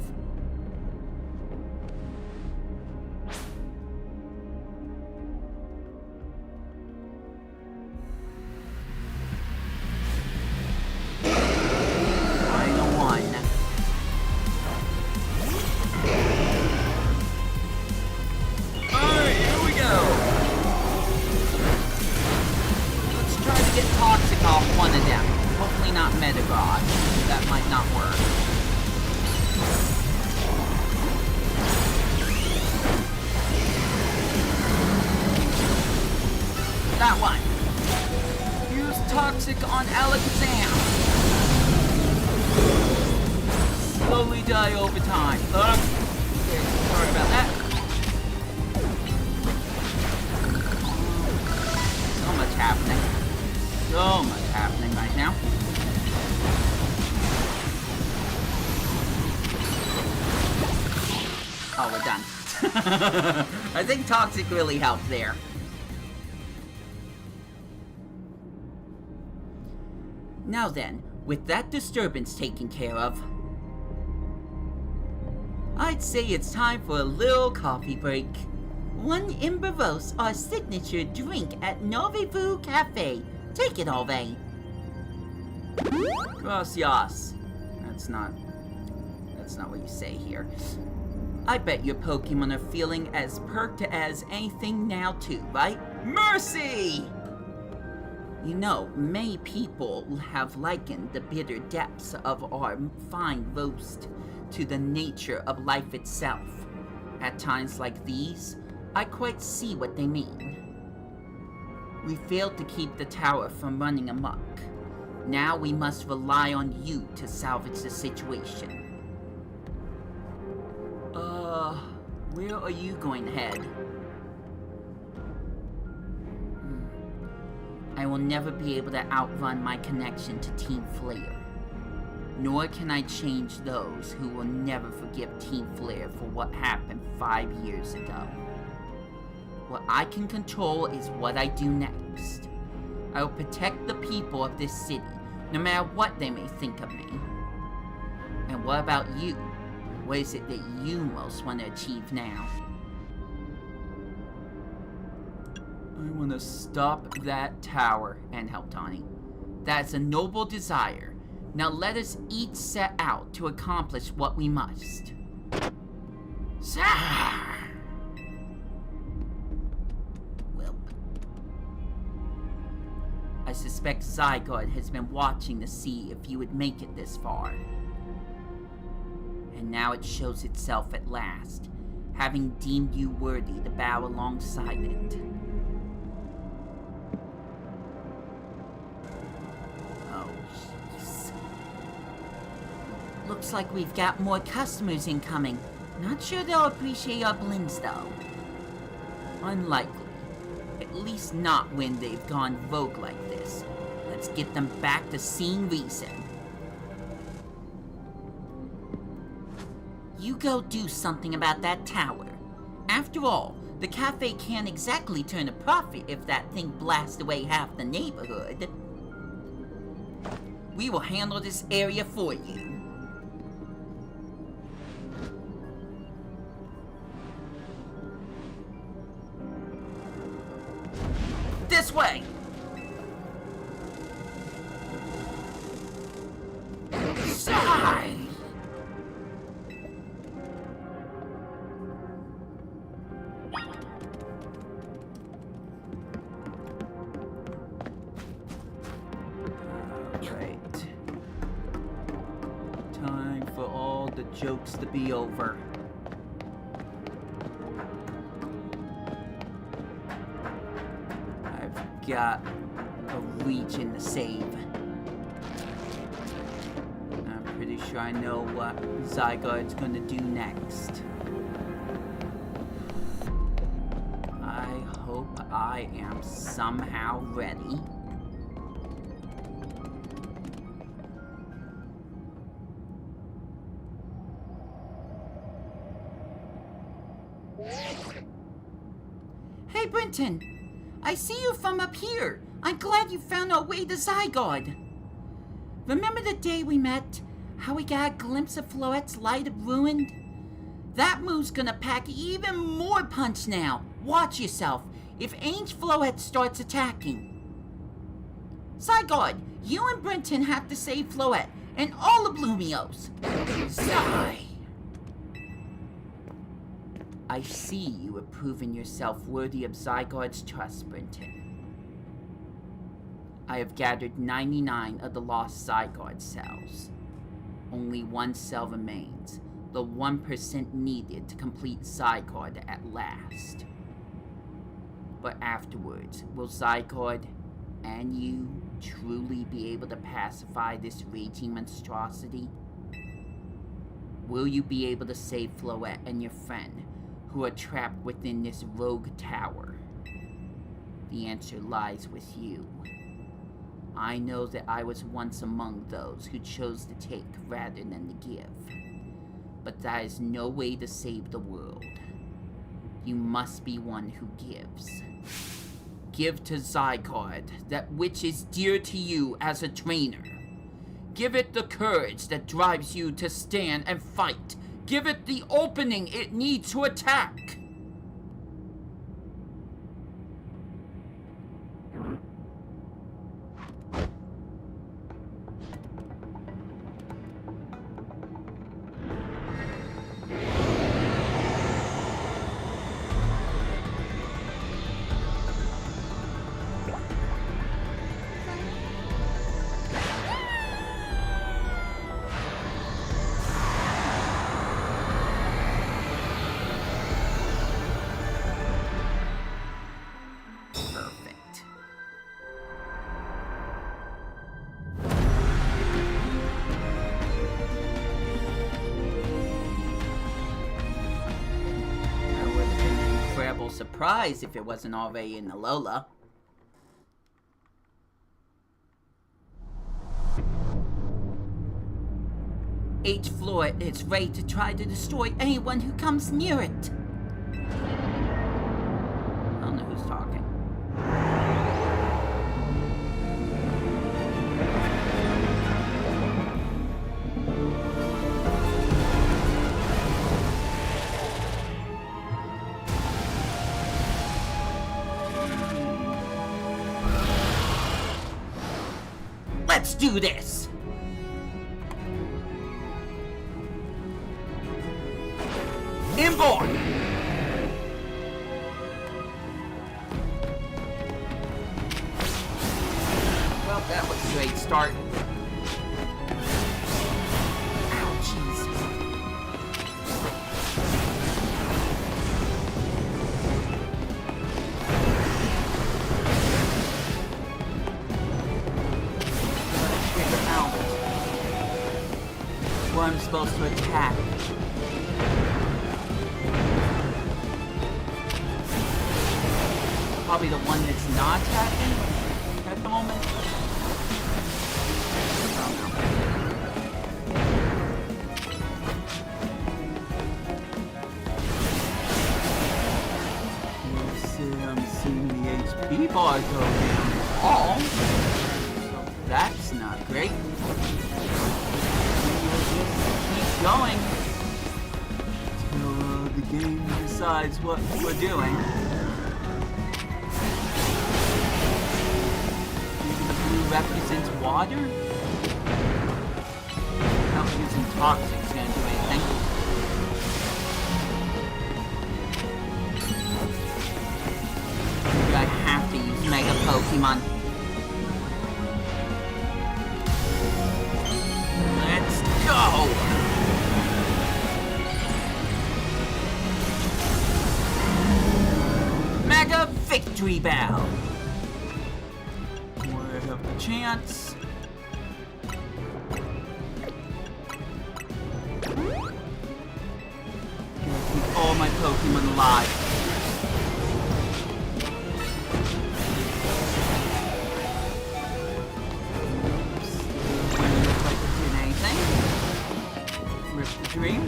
That one. Use Toxic on Alakazam. Slowly die over time. Okay, sorry about that. So much happening. So much happening right now. Oh, we're done. I think Toxic really helped there. Now then, with that disturbance taken care of, I'd say it's time for a little coffee break. One Imbervos, our signature drink at Norivu Cafe. Take it, Alve. Gracias. That's not what you say here. I bet your Pokemon are feeling as perked as anything now too, right? Mercy! You know, many people have likened the bitter depths of our fine roast to the nature of life itself. At times like these, I quite see what they mean. We failed to keep the tower from running amok. Now we must rely on you to salvage the situation. Where are you going to head? I will never be able to outrun my connection to Team Flare. Nor can I change those who will never forgive Team Flare for what happened 5 years ago. What I can control is what I do next. I will protect the people of this city, no matter what they may think of me. And what about you? What is it that you most want to achieve now? I want to stop that tower and help Tawny. That's a noble desire. Now let us each set out to accomplish what we must. Welp. I suspect Zygarde has been watching to see if you would make it this far. And now it shows itself at last, having deemed you worthy to bow alongside it. Oh, jeez. Looks like we've got more customers incoming. Not sure they'll appreciate our blends, though. Unlikely. At least not when they've gone vogue like this. Let's get them back to seeing reason. You go do something about that tower. After all, the cafe can't exactly turn a profit if that thing blasts away half the neighborhood. We will handle this area for you. This way! Sigh! Alright. Time for all the jokes to be over. I've got a region to save. I'm pretty sure I know what Zygarde's gonna do next. I hope I am somehow ready. Hey, Brenton. I see you from up here. I'm glad you found our way to Zygarde. Remember the day we met? How we got a glimpse of Floette's light of ruin? That move's gonna pack even more punch now. Watch yourself if Ainge Floette starts attacking. Zygarde, you and Brenton have to save Floette and all the Bloomios. Sigh. I see you have proven yourself worthy of Zygarde's trust, Brenton. I have gathered 99 of the lost Zygarde cells. Only one cell remains, the 1% needed to complete Zygarde at last. But afterwards, will Zygarde and you truly be able to pacify this raging monstrosity? Will you be able to save Floette and your friend, who are trapped within this rogue tower? The answer lies with you. I know that I was once among those who chose to take rather than to give. But that is no way to save the world. You must be one who gives. Give to Zygarde that which is dear to you as a trainer. Give it the courage that drives you to stand and fight. Give it the opening it needs to attack. Surprise if it wasn't already in the Lola. H. Floette is ready to try to destroy anyone who comes near it. I don't know who's talking. Let's do this! Inboard! Well, that was a great start. Ouchies. Where I'm supposed to attack. Probably the one that's not attacking at the moment. I'm seeing the HP bar go down. Oh, so that's not great. Keep going till the game decides what we're doing. Maybe the blue represents water? I don't think using toxic's gonna do anything. Maybe I have to use Mega Pokemon. Let's go! Mega Victory Bell! have the chance. Keep all my Pokemon alive. Didn't look like it did anything. Rip the dream.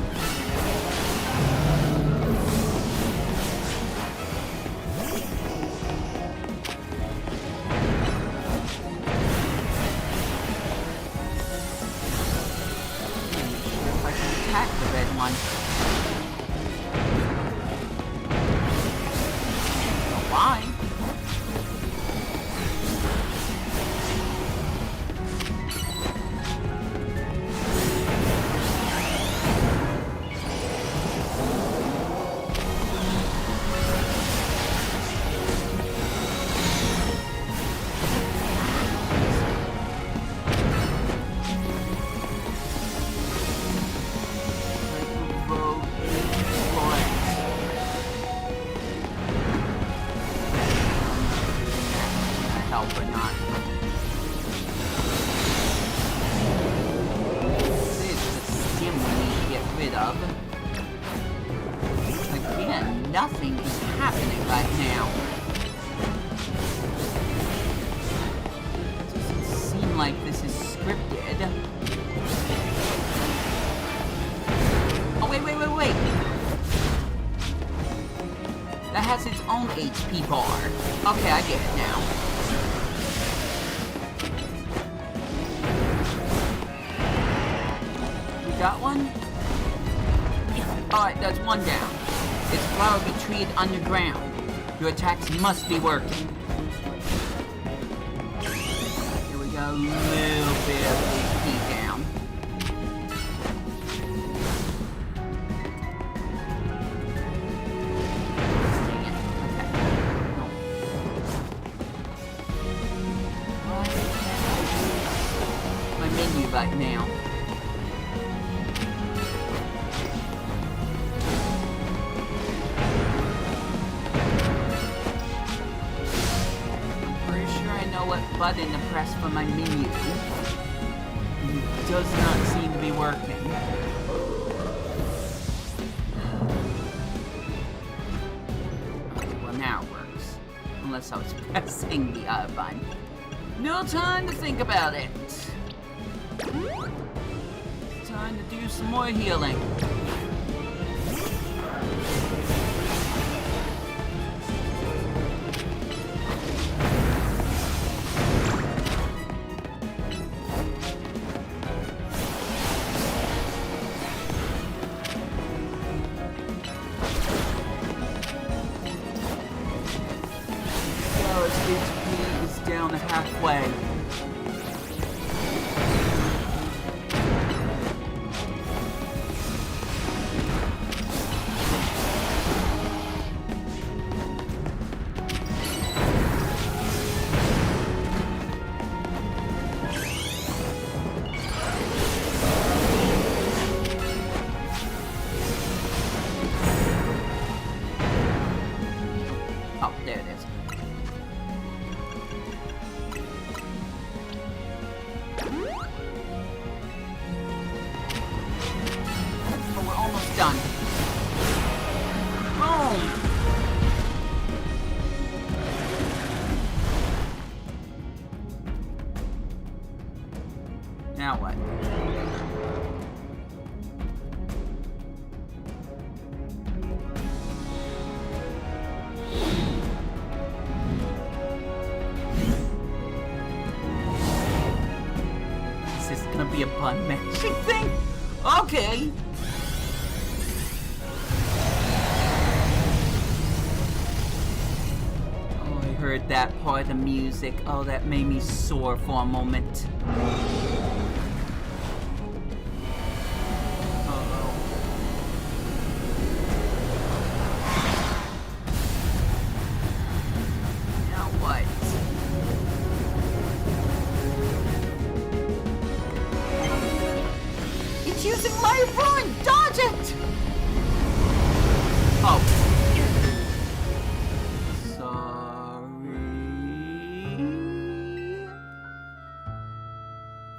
Attack the red one. Why? Help or not. This is the stim we need to get rid of. Again, nothing is happening right now. It doesn't seem like this is scripted. Oh, wait. That has its own HP bar. Okay, I get it now. Got one? Alright, that's one down. Its flower retreated underground. Your attacks must be working. Here we go, a little bit of HP down. Dang it. Okay. No. Why can't I use my menu right now? What button to press for my menu. It does not seem to be working. Okay, well now it works. Unless I was pressing the other button. No time to think about it. Time to do some more healing. HP is down to halfway. Oh, there it is. Done. Boom! Now what? Is this gonna be a button matching thing? Okay! Heard that part of the music. Oh, that made me sore for a moment. Uh-oh. Now what? It's using my run! Dodge it! Oh.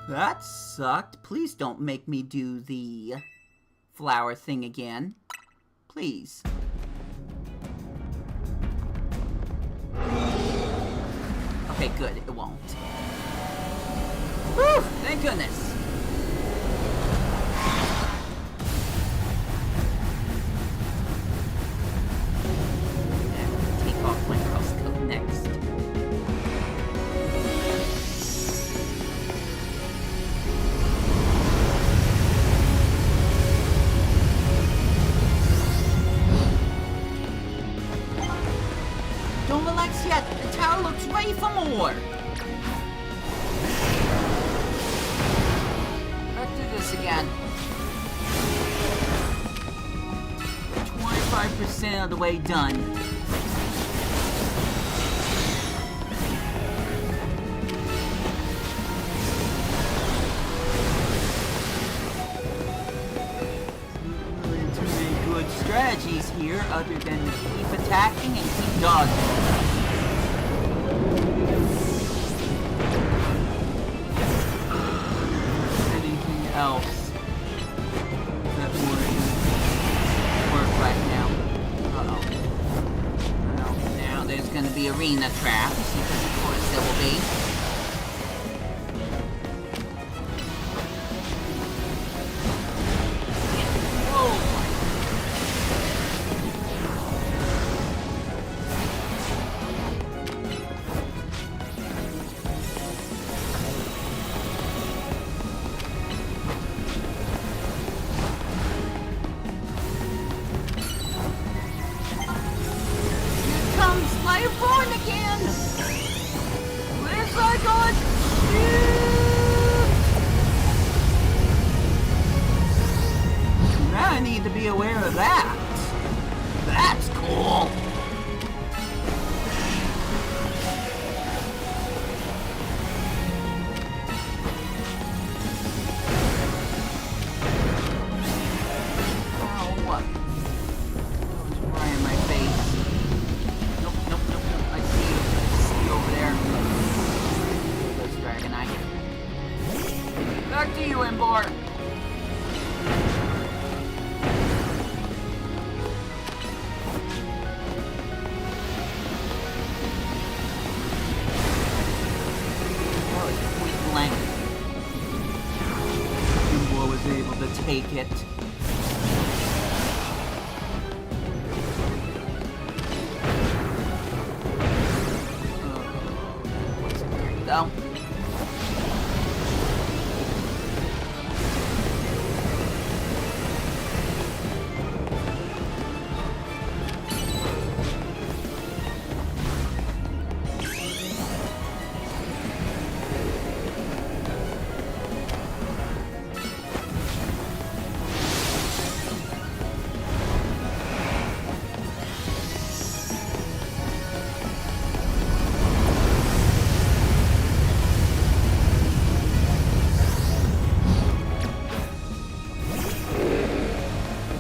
That sucked. Please don't make me do the flower thing again. Please. Okay, good. It won't. Whew! Thank goodness. Take off my house coat next. Don't relax yet. The tower looks ready for more. Let's do this again. 25% of the way done. Really too many good strategies here other than to keep attacking and keep dodging. Anything else that would work right now? Uh-oh. Well, now there's gonna be arena traps, because of course there will be. Whoa! Comes Life Born again! Where's my god? Now I need to be aware of that. That's cool. Oh, what? Oh, it's right in my face. Nope, nope, nope, nope. I see you. See you over there. There goes Dragonite. Back to you, Embor. That was point blank. Embor was able to take it. There you go.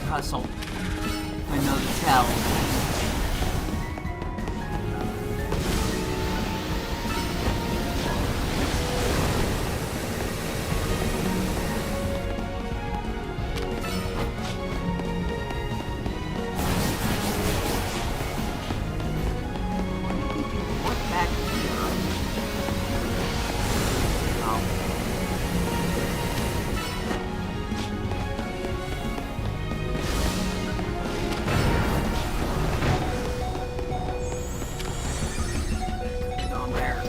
Hustle. I know the tell. What back here? Oh. Down there.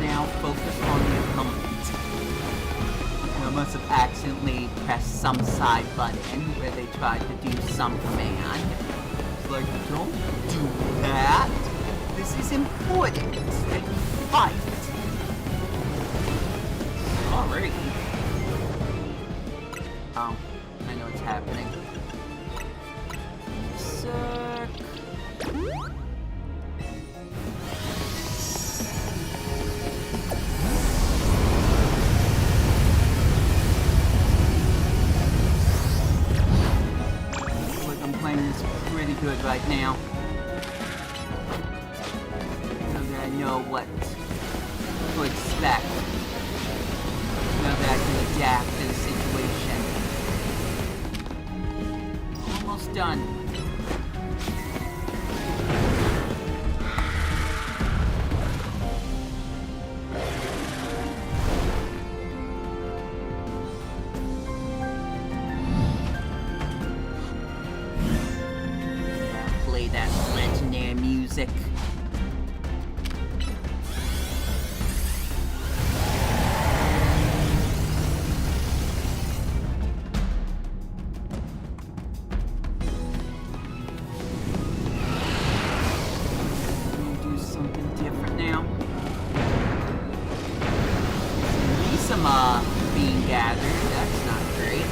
Now focus on the opponent. I must have accidentally pressed some side button where they tried to do some command. It's like, don't do that. This is important that you fight. Sorry. Oh, I know what's happening. Suck. right now. So that I know what to expect. So that I can adapt to the situation. Almost done. Play that legendary music. Do something different now. At least some being gathered. That's not great.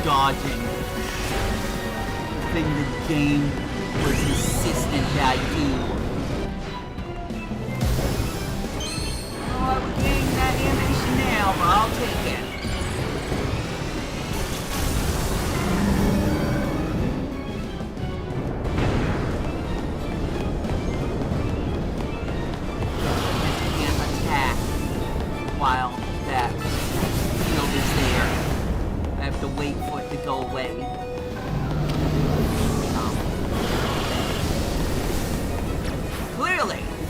Dodging. The thing the game was insistent that I do. Oh, we're getting that animation now, but I'll take it. I can't attack while that field is there. I have to wait for it to go away.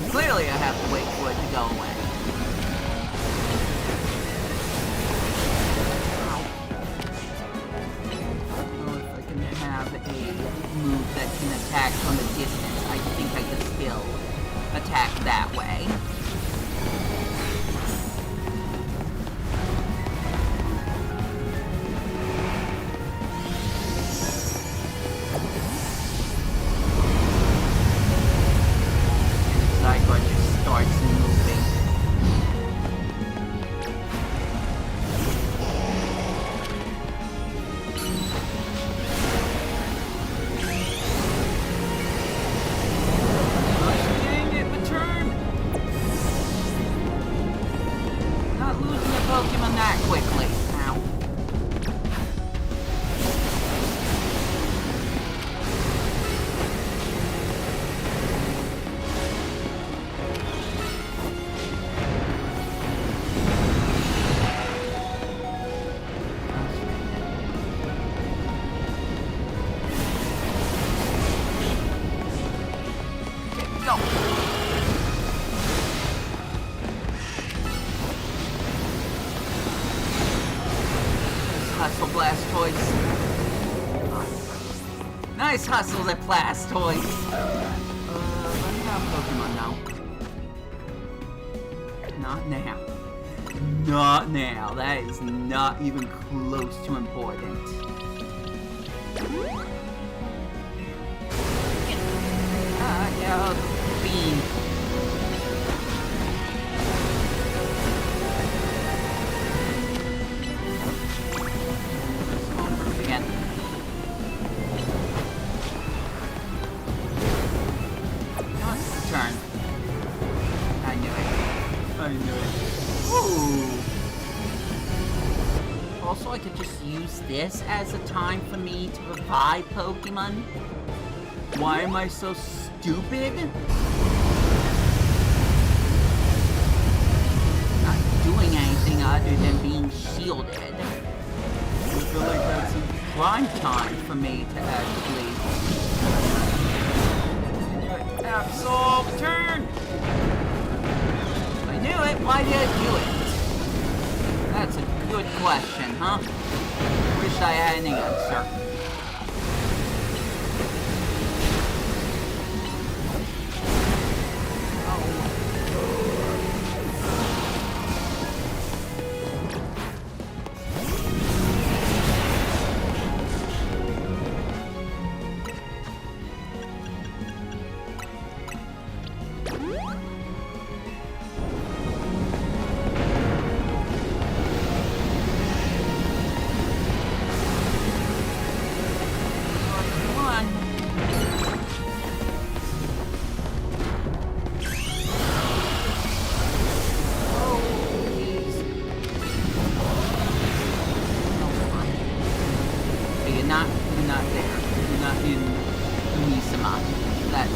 Clearly I have to wait for it to go away. Oh, if I can have a move that can attack from a distance, I think I can still attack that way. Pokemon that quickly. Ow. Okay, go. Hustle Blastoise. Nice hustles at Blastoise. Let me have Pokemon now. Not now. Not now. That is not even close to important. Yeah, Bean. Turn. I knew it. I knew it. Ooh. Also, I could just use this as a time for me to revive Pokemon. Why am I so stupid? Not doing anything other than being shielded. I feel like that's a prime time for me to actually... Absol, turn! I knew it, why did I do it? That's a good question, huh? Wish I had an answer. that.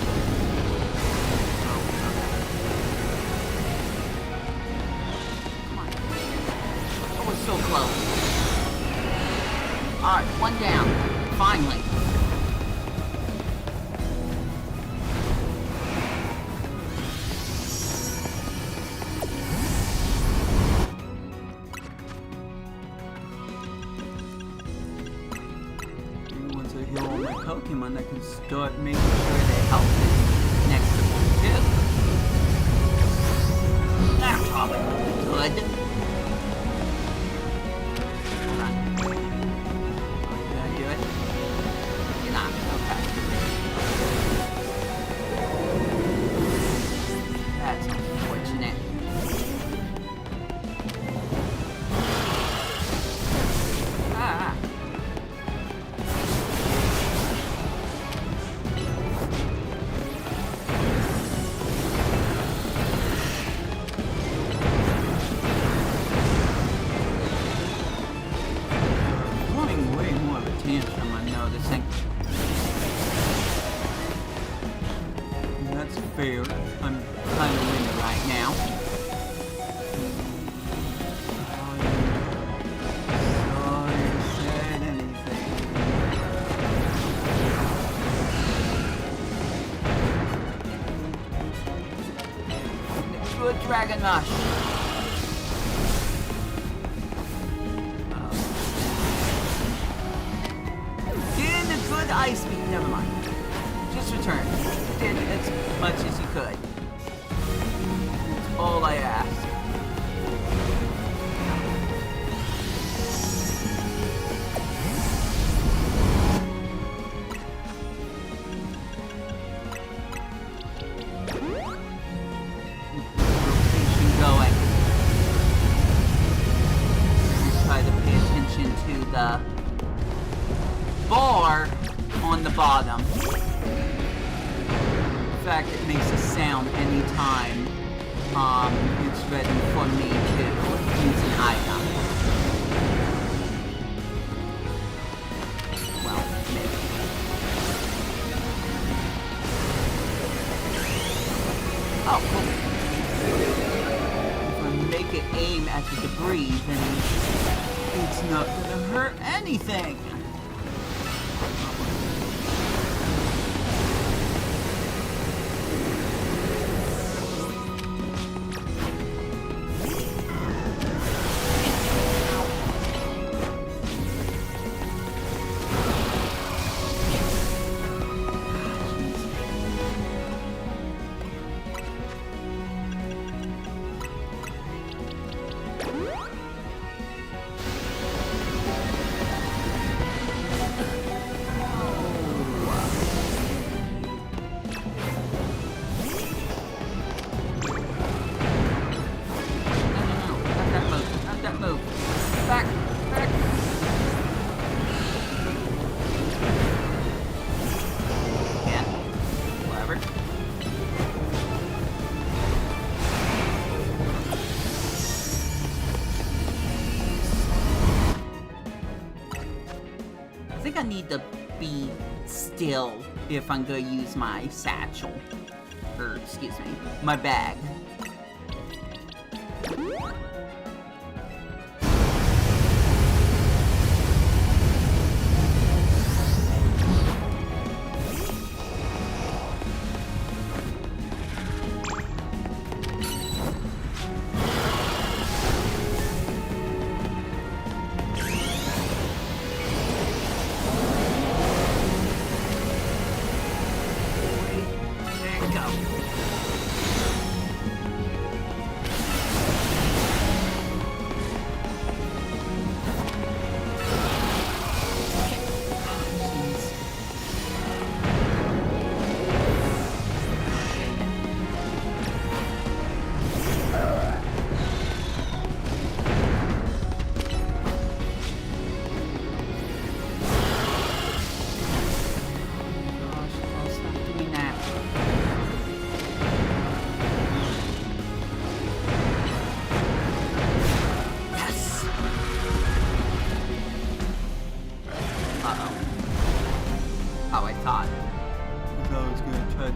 Come on. Oh, we're so close. Alright, one down. Finally. Once I heal all my Pokemon, I can start making sure they help this next one too. That probably would be good. Hold on. Did I do it? You're not. Okay. That's unfortunate. Ah. Way more of a tantrum, I'm noticing. And that's fair. I'm kind of winning right now. Sorry I said anything. Good Dragon Rush. Ice beam, never mind. Just return. You did as much as you could. That's all I ask. Rotation going. Try to pay attention to the bar on the bottom. In fact, it makes a sound anytime it's ready for me to use an item. Well, maybe. Oh, cool. If I make it aim at the debris, then it's not gonna hurt anything. I think I need to be still if I'm gonna use my satchel. Or, excuse me, my bag.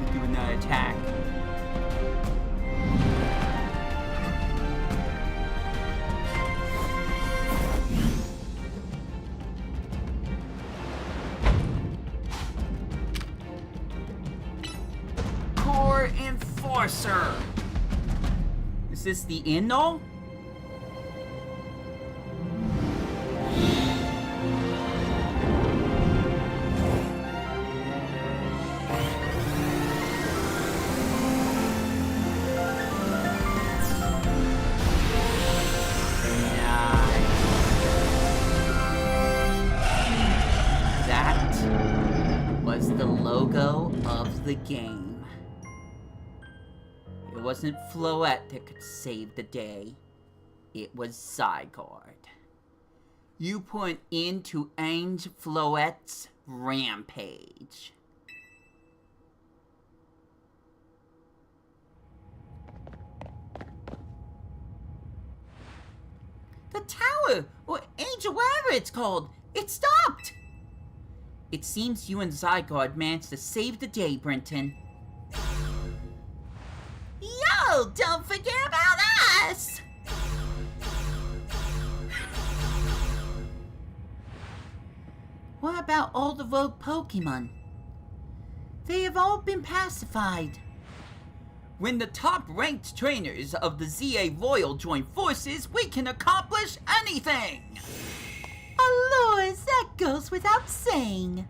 to do another attack. Core Enforcer! Is this the end all? The logo of the game. It wasn't Floette that could save the day. It was Zygarde. You put an end to Ange Floette's rampage. The tower, or Angel, whatever it's called, it stopped! It seems you and Zygarde managed to save the day, Brenton. Yo, don't forget about us! What about all the rogue Pokemon? They have all been pacified. When the top-ranked trainers of the ZA Royal join forces, we can accomplish anything! Lord, that goes without saying.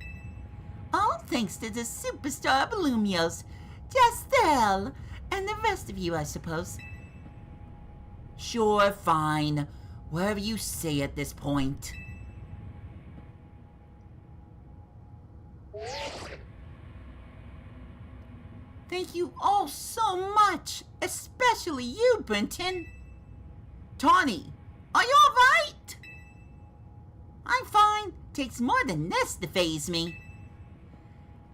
All thanks to the superstar Blumios, Jastel, and the rest of you, I suppose. Sure, fine. Whatever you say at this point. Thank you all so much, especially you, Brenton. Tawny, are you alright? I'm fine. Takes more than this to faze me.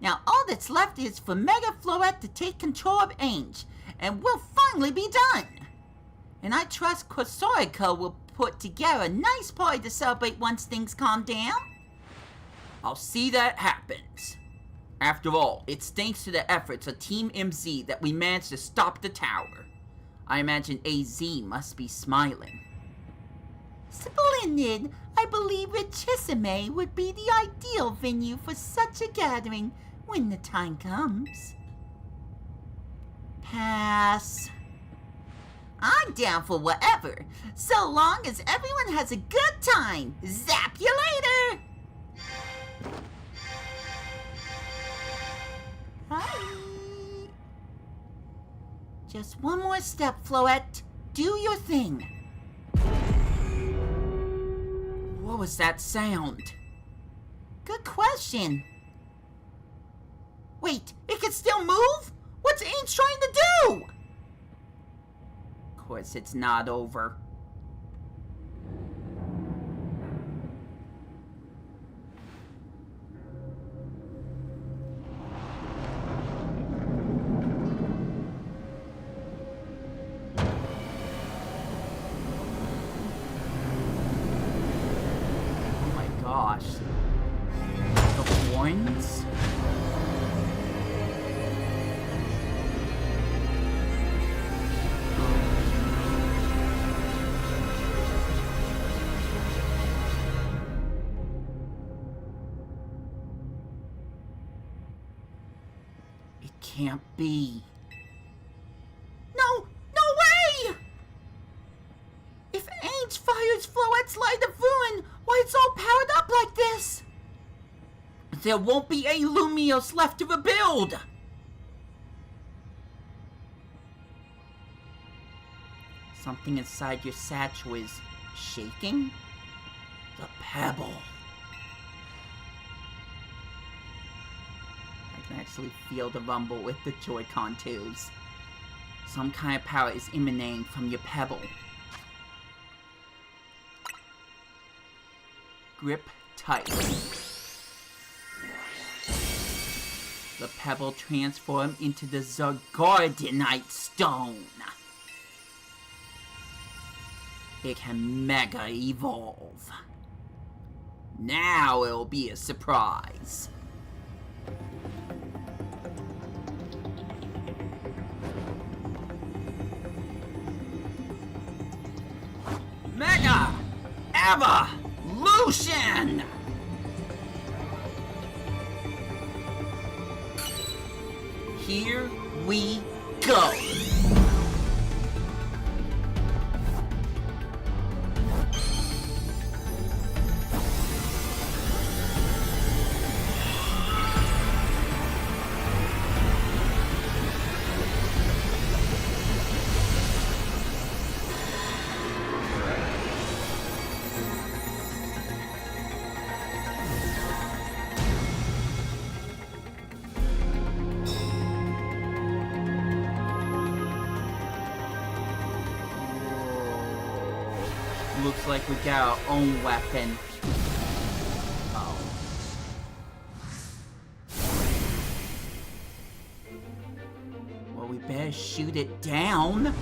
Now all that's left is for Mega Floette to take control of Ange, and we'll finally be done. And I trust Corsairica will put together a nice party to celebrate once things calm down. I'll see that happens. After all, it's thanks to the efforts of Team MZ that we managed to stop the tower. I imagine AZ must be smiling. Splendid! I believe Richissime would be the ideal venue for such a gathering when the time comes. Pass. I'm down for whatever, so long as everyone has a good time. Zap you later! Hi. Just one more step, Floette. Do your thing. What was that sound? Good question. Wait, it can still move? What's Ainge trying to do? Of course, it's not over. Gosh. The horns? It can't be. No way! If Ainge fires Floette's Light of Ruin, why it's all powered up like this? There won't be a Lumios left to rebuild! Something inside your satchel is shaking? The pebble. I can actually feel the rumble with the Joy-Con 2s. Some kind of power is emanating from your pebble. Grip tight. The pebble transformed into the Zargardenite stone. It can mega evolve. Now it'll be a surprise. Evolution! Here we go! Looks like we got our own weapon. Oh. Well, we better shoot it down.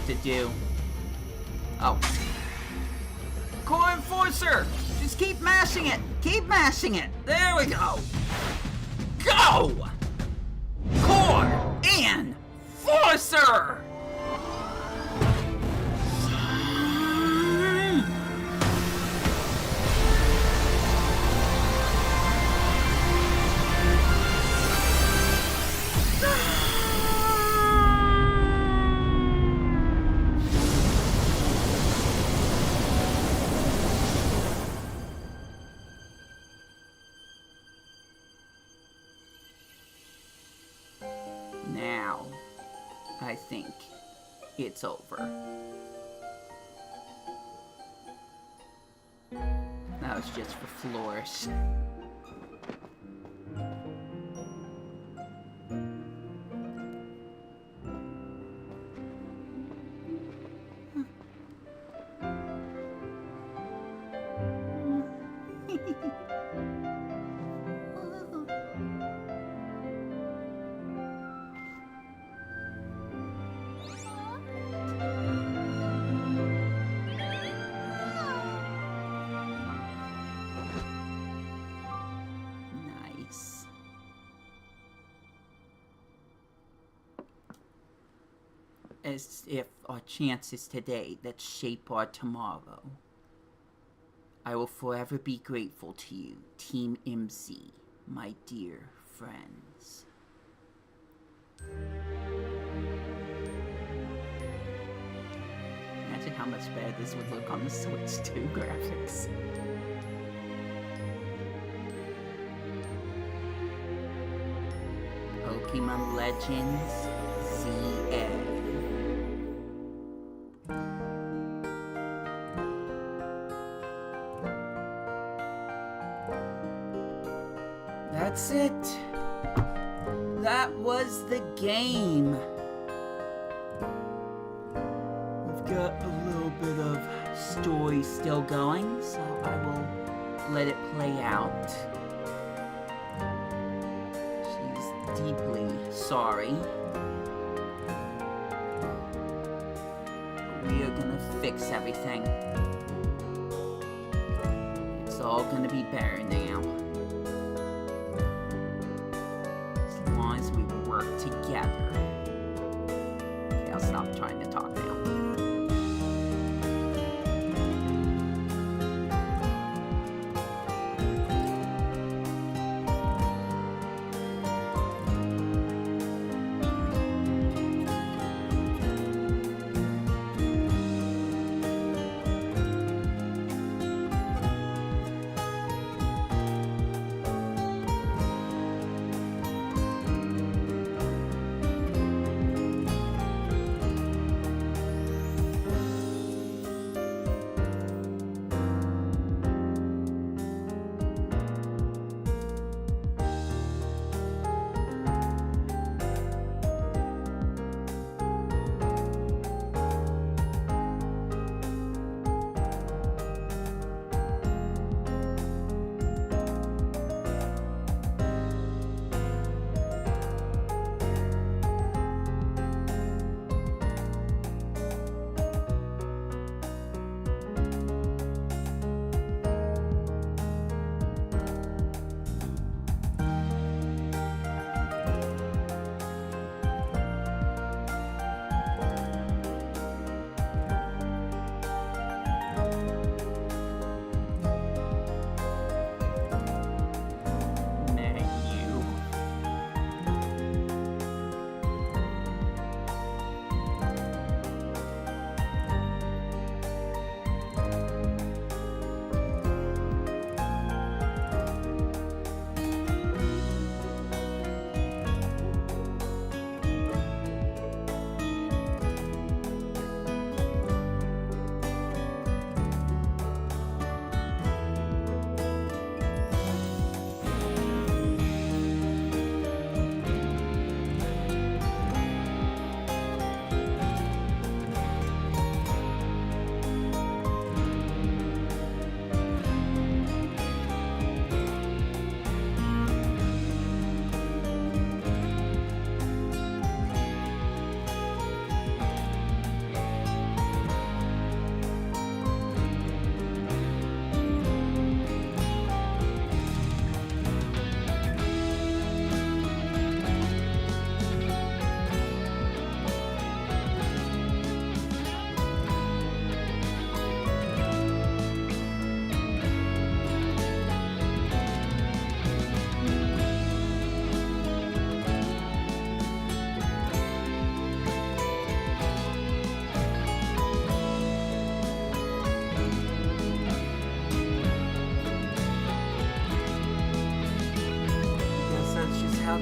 To do. Oh. Core Enforcer! Just keep mashing it! Keep mashing it! There we go! Go! Core Enforcer! Now, I think it's over. That was just for flourish. As if our chances today that shape our tomorrow. I will forever be grateful to you, Team MZ, my dear friends. Imagine how much better this would look on the Switch 2 graphics. Pokemon Legends ZA. That's it. That was the game. We've got a little bit of story still going, so I will let it play out. She's deeply sorry. But we are gonna fix everything. It's all gonna be better now. Together. Okay, I'll stop trying to talk now.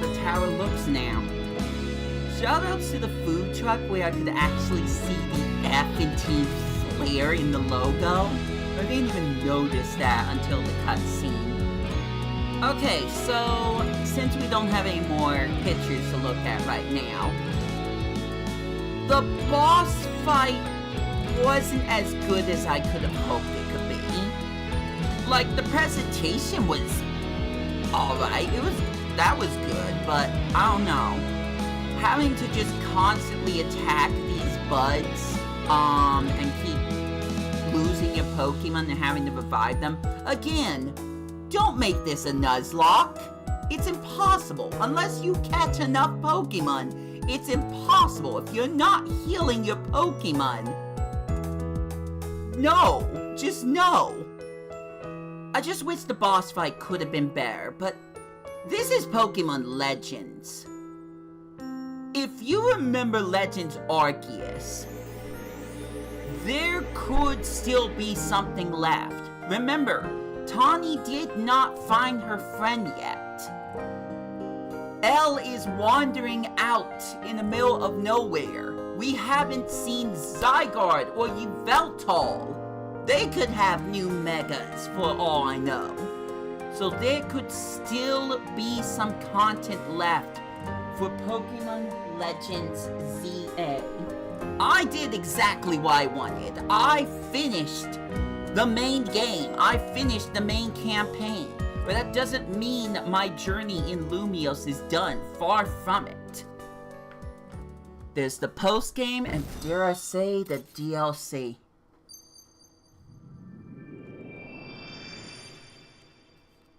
the tower looks now. Shoutouts to the food truck where I could actually see the F and T flare in the logo. I didn't even notice that until the cutscene. Okay, so since we don't have any more pictures to look at right now, the boss fight wasn't as good as I could have hoped it could be. Like, the presentation was alright, that was good, but I don't know. Having to just constantly attack these buds, and keep losing your Pokemon and having to revive them, again, don't make this a Nuzlocke. It's impossible. Unless you catch enough Pokemon, it's impossible if you're not healing your Pokemon. No, just no. I just wish the boss fight could have been better, but this is Pokemon Legends. If you remember Legends Arceus, there could still be something left. Remember, Tawny did not find her friend yet. Elle is wandering out in the middle of nowhere. We haven't seen Zygarde or Yveltal. They could have new Megas for all I know. So there could still be some content left for Pokemon Legends ZA. I did exactly what I wanted. I finished the main game. I finished the main campaign. But that doesn't mean my journey in Lumiose is done. Far from it. There's the post-game and, dare I say, the DLC.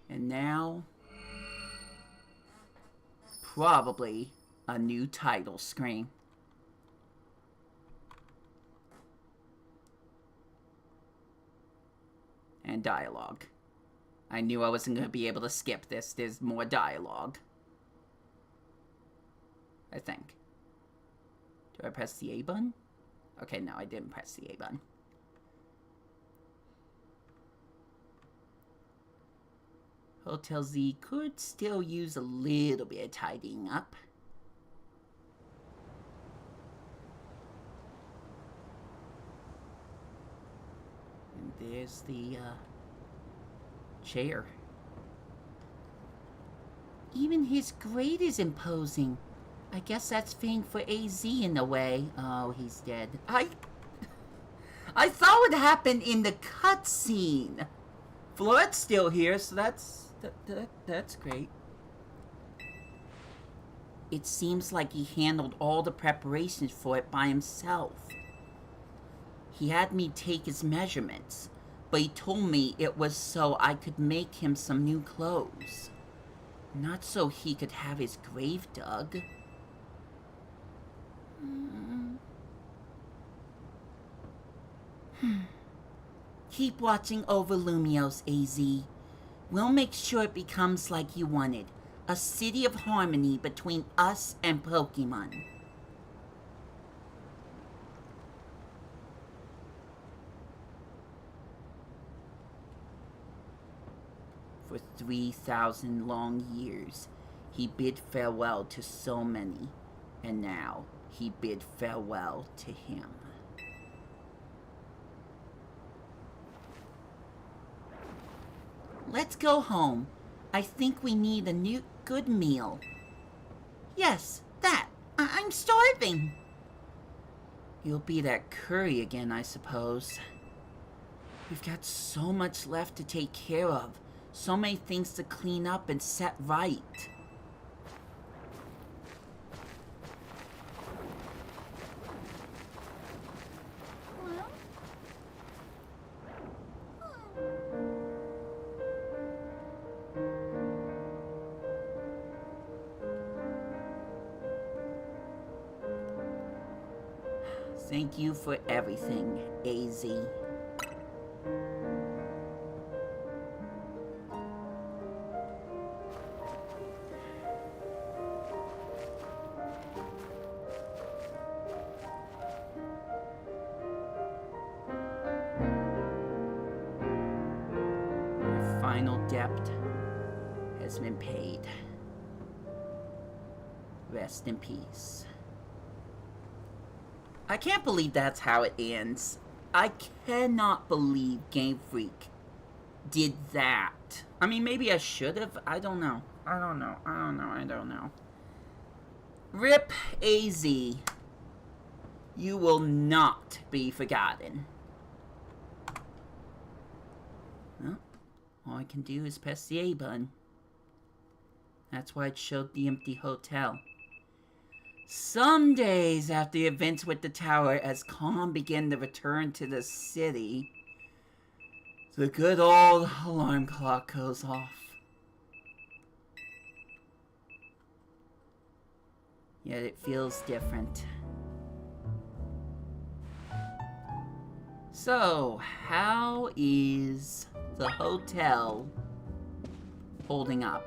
And now, probably a new title screen. And dialogue. I knew I wasn't going to be able to skip this. There's more dialogue. I think. Do I press the A button? Okay, no, I didn't press the A button. Hotel Z could still use a little bit of tidying up. And there's the, chair. Even his grade is imposing. I guess that's fitting for AZ in a way. Oh, he's dead. I thought it would happen in the cutscene. Florette's still here, so that's great. It seems like he handled all the preparations for it by himself. He had me take his measurements, but he told me it was so I could make him some new clothes. Not so he could have his grave dug. Keep watching over Lumiose, AZ. We'll make sure it becomes like you wanted. A city of harmony between us and Pokemon. For 3,000 long years, he bid farewell to so many, and now he bid farewell to him. Let's go home. I think we need a new good meal. Yes, that. I'm starving. You'll be that curry again, I suppose. We've got so much left to take care of. So many things to clean up and set right. Thank you for everything, AZ. Our final debt has been paid. Rest in peace. I can't believe that's how it ends. I cannot believe Game Freak did that. I mean, maybe I should have. I don't know. I don't know. RIP AZ. You will not be forgotten. Well, all I can do is press the A button. That's why it showed the empty hotel. Some days after the events with the tower, as calm began to return to the city, the good old alarm clock goes off. Yet it feels different. So, how is the hotel holding up?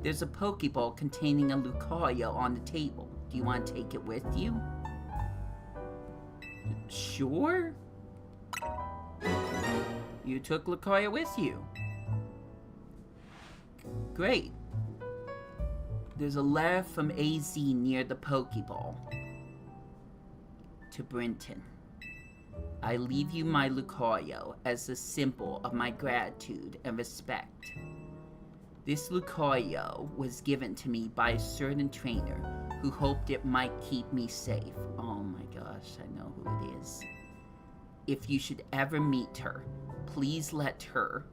There's a Pokeball containing a Lucario on the table. Do you want to take it with you? Sure. You took Lucario with you. Great. There's a letter from AZ near the Pokeball. To Brenton. I leave you my Lucario as a symbol of my gratitude and respect. This Lucario was given to me by a certain trainer who hoped it might keep me safe. Oh my gosh, I know who it is. If you should ever meet her, please let her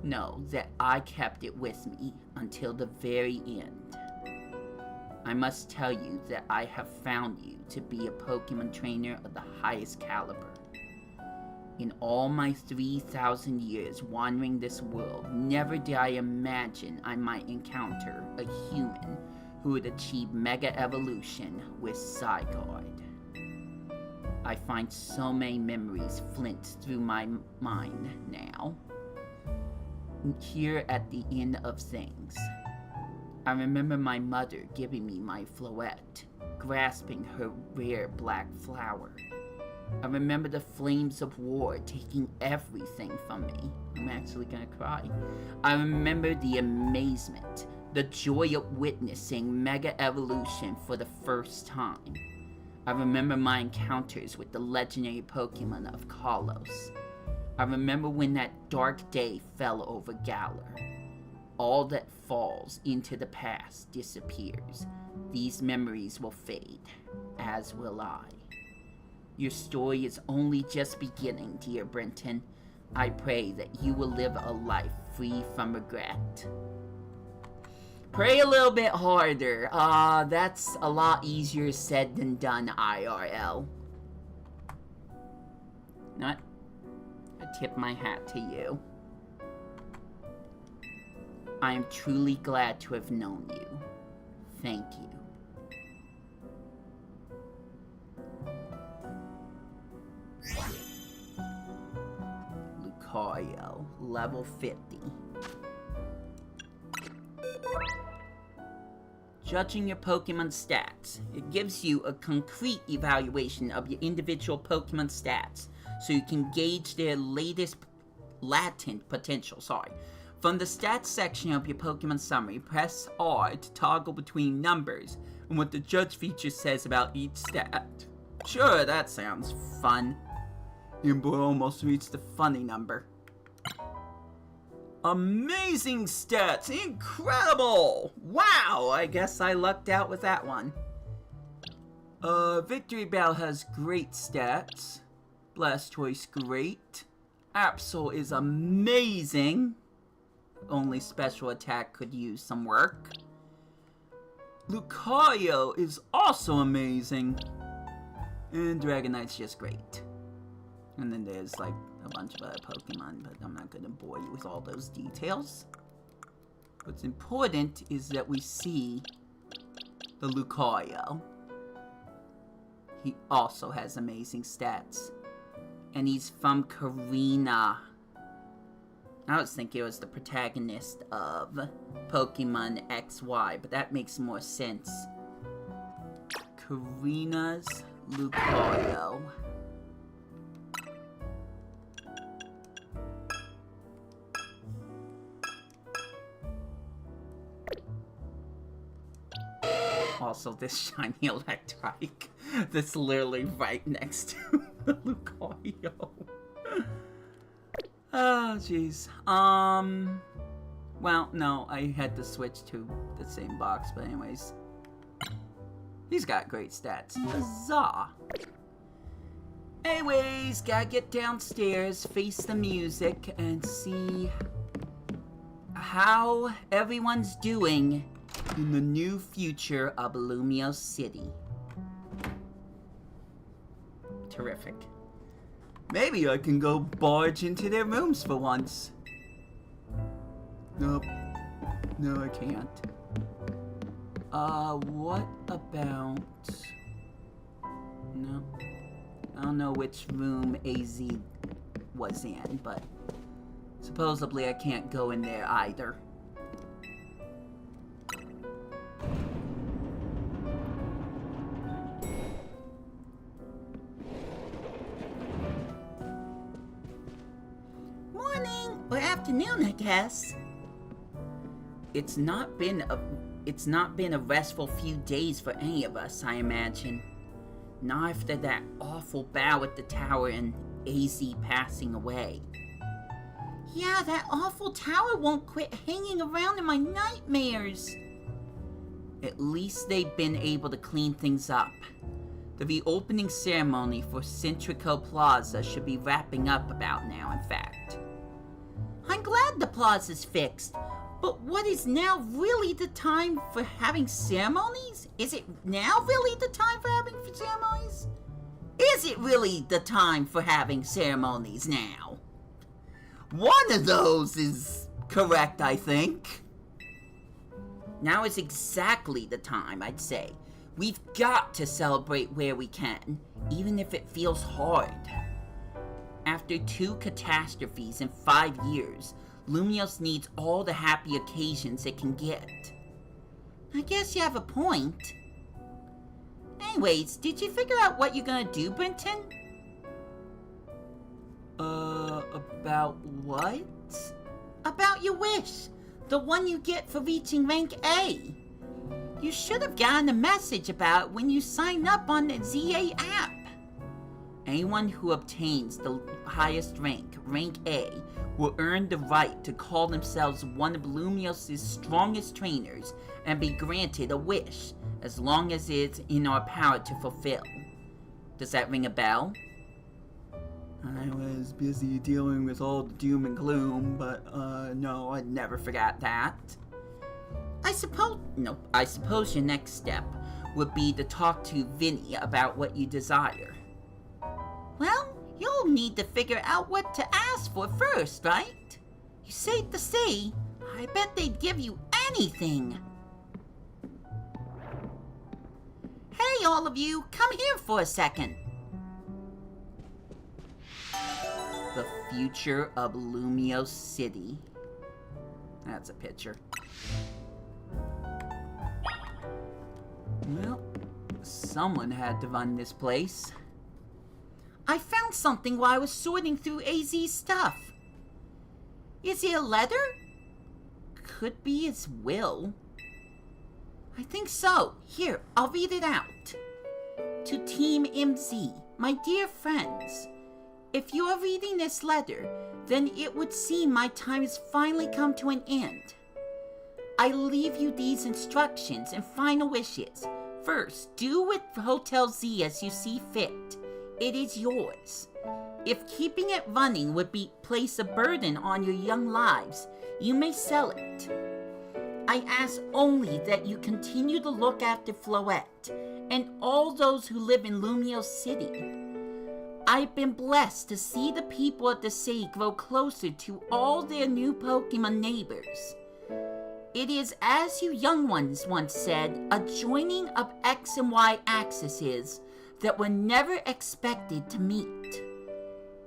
know that I kept it with me until the very end. I must tell you that I have found you to be a Pokemon trainer of the highest caliber. In all my 3,000 years wandering this world, never did I imagine I might encounter a human who would achieve Mega Evolution with Zygarde. I find so many memories flint through my mind now. Here at the end of things, I remember my mother giving me my Floette, grasping her rare black flower. I remember the flames of war taking everything from me. I'm actually gonna cry. I remember the amazement, the joy of witnessing Mega Evolution for the first time. I remember my encounters with the legendary Pokemon of Kalos. I remember when that dark day fell over Galar. All that falls into the past disappears. These memories will fade, as will I. Your story is only just beginning, dear Brenton. I pray that you will live a life free from regret. Pray a little bit harder. That's a lot easier said than done, IRL. Not. I tip my hat to you. I am truly glad to have known you. Thank you. Lucario, level 50. Judging your Pokemon stats. It gives you a concrete evaluation of your individual Pokemon stats, so you can gauge their latent potential. From the stats section of your Pokemon summary, press R to toggle between numbers and what the judge feature says about each stat. Sure, that sounds fun. Your boy almost reached the funny number. Amazing stats! Incredible! Wow, I guess I lucked out with that one. Victory Bell has great stats. Blastoise, great. Absol is amazing. Only special attack could use some work. Lucario is also amazing. And Dragonite's just great. And then there's like a bunch of other Pokemon, but I'm not going to bore you with all those details. What's important is that we see the Lucario. He also has amazing stats. And he's from Karina. I was thinking it was the protagonist of Pokemon XY, but that makes more sense. Karina's Lucario. also this shiny electric that's literally right next to the Lucario. Oh, jeez. Well, no, I had to switch to the same box, but anyways. He's got great stats. Huzzah! Anyways, gotta get downstairs, face the music, and see how everyone's doing in the new future of Lumio City. Terrific. Maybe I can go barge into their rooms for once. Nope. No, I can't. What about... No. I don't know which room AZ was in, but supposedly I can't go in there either. Morning or afternoon, I guess. It's not been a restful few days for any of us, I imagine. Not after that awful bow at the tower and AZ passing away. Yeah, that awful tower won't quit hanging around in my nightmares. At least they've been able to clean things up. The reopening ceremony for Centrico Plaza should be wrapping up about now, in fact. I'm glad the plaza's fixed. But what is now really the time for having ceremonies? Is it now really the time for having ceremonies? Is it really the time for having ceremonies now? One of those is correct, I think. Now is exactly the time, I'd say. We've got to celebrate where we can, even if it feels hard. After 2 catastrophes in 5 years, Lumios needs all the happy occasions it can get. I guess you have a point. Anyways, did you figure out what you're gonna do, Brenton? About what? About your wish. The one you get for reaching rank A. You should have gotten a message about it when you signed up on the ZA app. Anyone who obtains the highest rank, rank A, will earn the right to call themselves one of Lumios' strongest trainers and be granted a wish, as long as it's in our power to fulfill. Does that ring a bell? I was busy dealing with all the doom and gloom, but, no, I'd never forgot that. I suppose your next step would be to talk to Vinny about what you desire. Well, you'll need to figure out what to ask for first, right? You safe to say, I bet they'd give you anything. Hey, all of you, come here for a second. The future of Lumio City. That's a picture. Well, someone had to run this place. I found something while I was sorting through AZ's stuff. Is it a letter? Could be his will. I think so. Here, I'll read it out. To Team MZ, my dear friends, if you are reading this letter, then it would seem my time has finally come to an end. I leave you these instructions and final wishes. First, do with Hotel Z as you see fit. It is yours. If keeping it running would place a burden on your young lives, you may sell it. I ask only that you continue to look after Floette and all those who live in Lumio City. I've been blessed to see the people of the city grow closer to all their new Pokemon neighbors. It is, as you young ones once said, a joining of X and Y axes that were never expected to meet.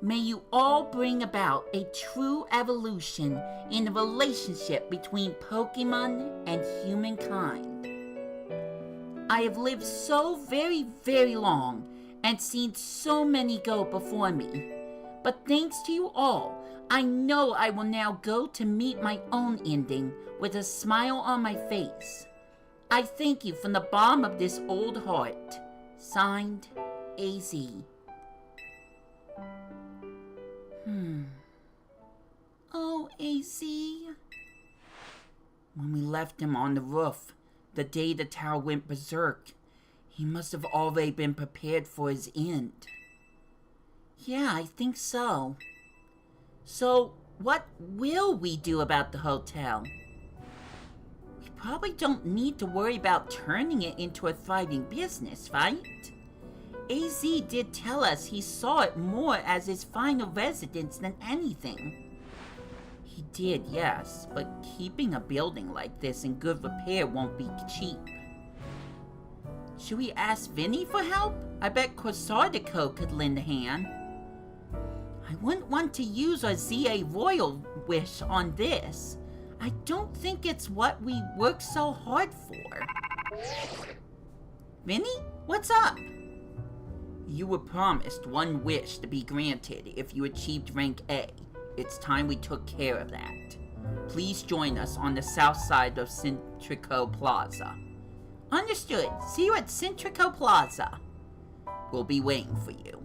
May you all bring about a true evolution in the relationship between Pokemon and humankind. I have lived so very, very long and seen so many go before me. But thanks to you all, I know I will now go to meet my own ending with a smile on my face. I thank you from the bottom of this old heart. Signed, AZ. Oh, AZ. When we left him on the roof, the day the tower went berserk, he must have already been prepared for his end. Yeah, I think so. So, what will we do about the hotel? We probably don't need to worry about turning it into a thriving business, right? AZ did tell us he saw it more as his final residence than anything. He did, yes, but keeping a building like this in good repair won't be cheap. Should we ask Vinny for help? I bet Corsardico could lend a hand. I wouldn't want to use our ZA Royal wish on this. I don't think it's what we worked so hard for. Vinny, what's up? You were promised one wish to be granted if you achieved rank A. It's time we took care of that. Please join us on the south side of Centrico Plaza. Understood. See you at Centrico Plaza. We'll be waiting for you.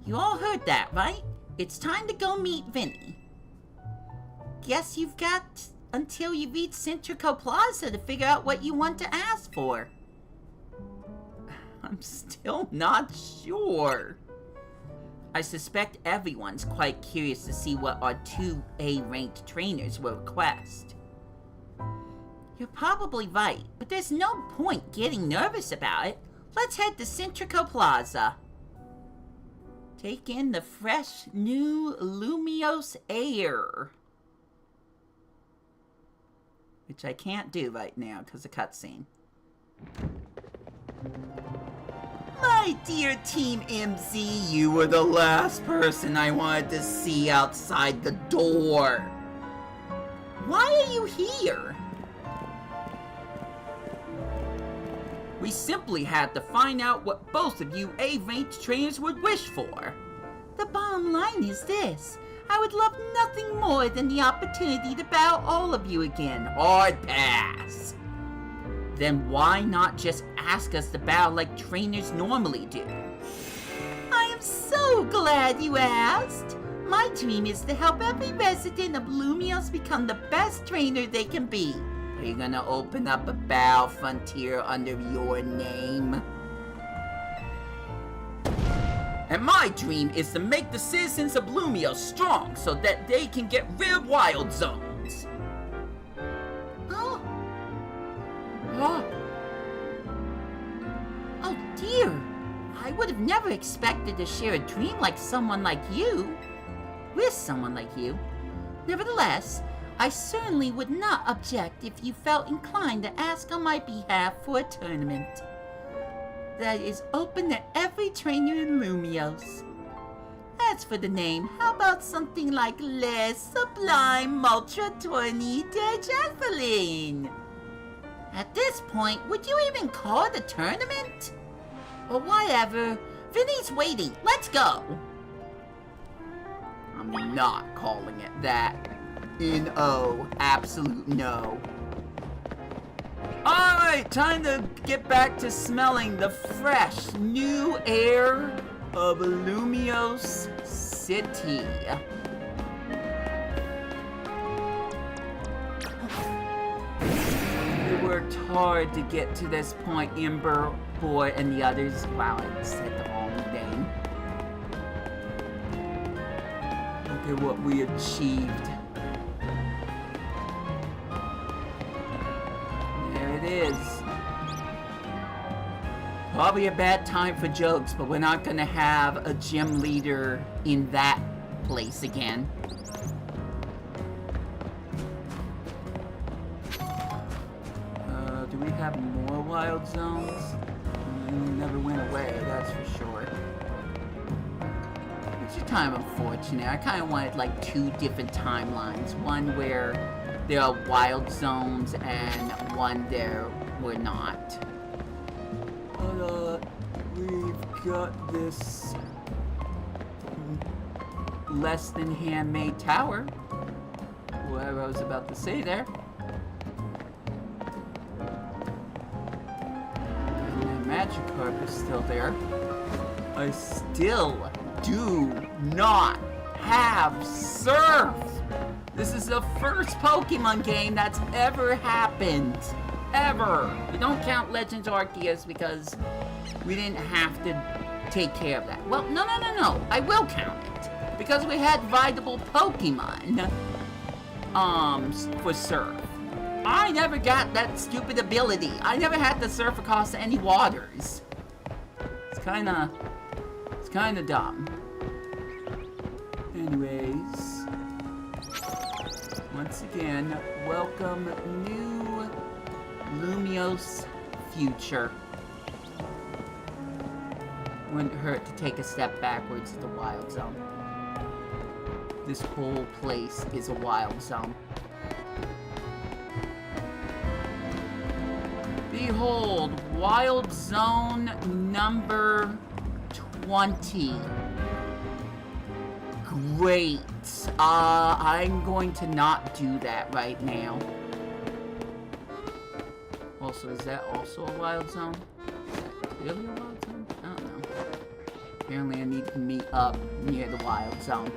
You all heard that, right? It's time to go meet Vinny. Guess you've got until you reach Centrico Plaza to figure out what you want to ask for. I'm still not sure. I suspect everyone's quite curious to see what our 2A ranked trainers will request. You're probably right, but there's no point getting nervous about it. Let's head to Centrico Plaza. Take in the fresh, new, luminous air. Which I can't do right now because of cutscene. My dear Team MZ, you were the last person I wanted to see outside the door. Why are you here? We simply had to find out what both of you A-ranked trainers would wish for. The bottom line is this. I would love nothing more than the opportunity to battle all of you again. Hard pass. Then why not just ask us to battle like trainers normally do? I am so glad you asked. My dream is to help every resident of Lumios become the best trainer they can be. Are you gonna open up a battle frontier under your name? And my dream is to make the citizens of Lumios strong so that they can get rid of wild zones. Oh dear. I would have never expected to share a dream like someone like you. With someone like you. Nevertheless, I certainly would not object if you felt inclined to ask on my behalf for a tournament that is open to every trainer in Lumios. As for the name, how about something like Les Sublime Ultra Tourney de Jocelyn? At this point, would you even call it a tournament? Or whatever. Vinny's waiting. Let's go. I'm not calling it that. N-O. Absolute no. Alright, time to get back to smelling the fresh, new air of Lumios City. We worked hard to get to this point, Ember, Boy, and the others. Wow, I said the wrong name. Look at what we achieved. There it is. Probably a bad time for jokes, but we're not gonna have a gym leader in that place again. Do we have more wild zones? Never went away, that's for sure. Which is kind of unfortunate. I kind of wanted like two different timelines. One where there are wild zones and one there were not. But we've got this less than handmade tower. Whatever I was about to say there. Magikarp is still there. I still do not have Surf! This is the first Pokemon game that's ever happened. Ever! We don't count Legends Arceus because we didn't have to take care of that. Well, no. I will count it. Because we had viable Pokemon. For Surf. I never got that stupid ability. I never had to surf across any waters. It's kinda dumb. Anyways, once again, welcome new Lumiose future. Wouldn't hurt to take a step backwards to the Wild Zone. This whole place is a Wild Zone. Behold, Wild Zone number 20. Great. I'm going to not do that right now. Also, is that also a Wild Zone? Is that clearly a Wild Zone? I don't know. Apparently I need to meet up near the Wild Zone.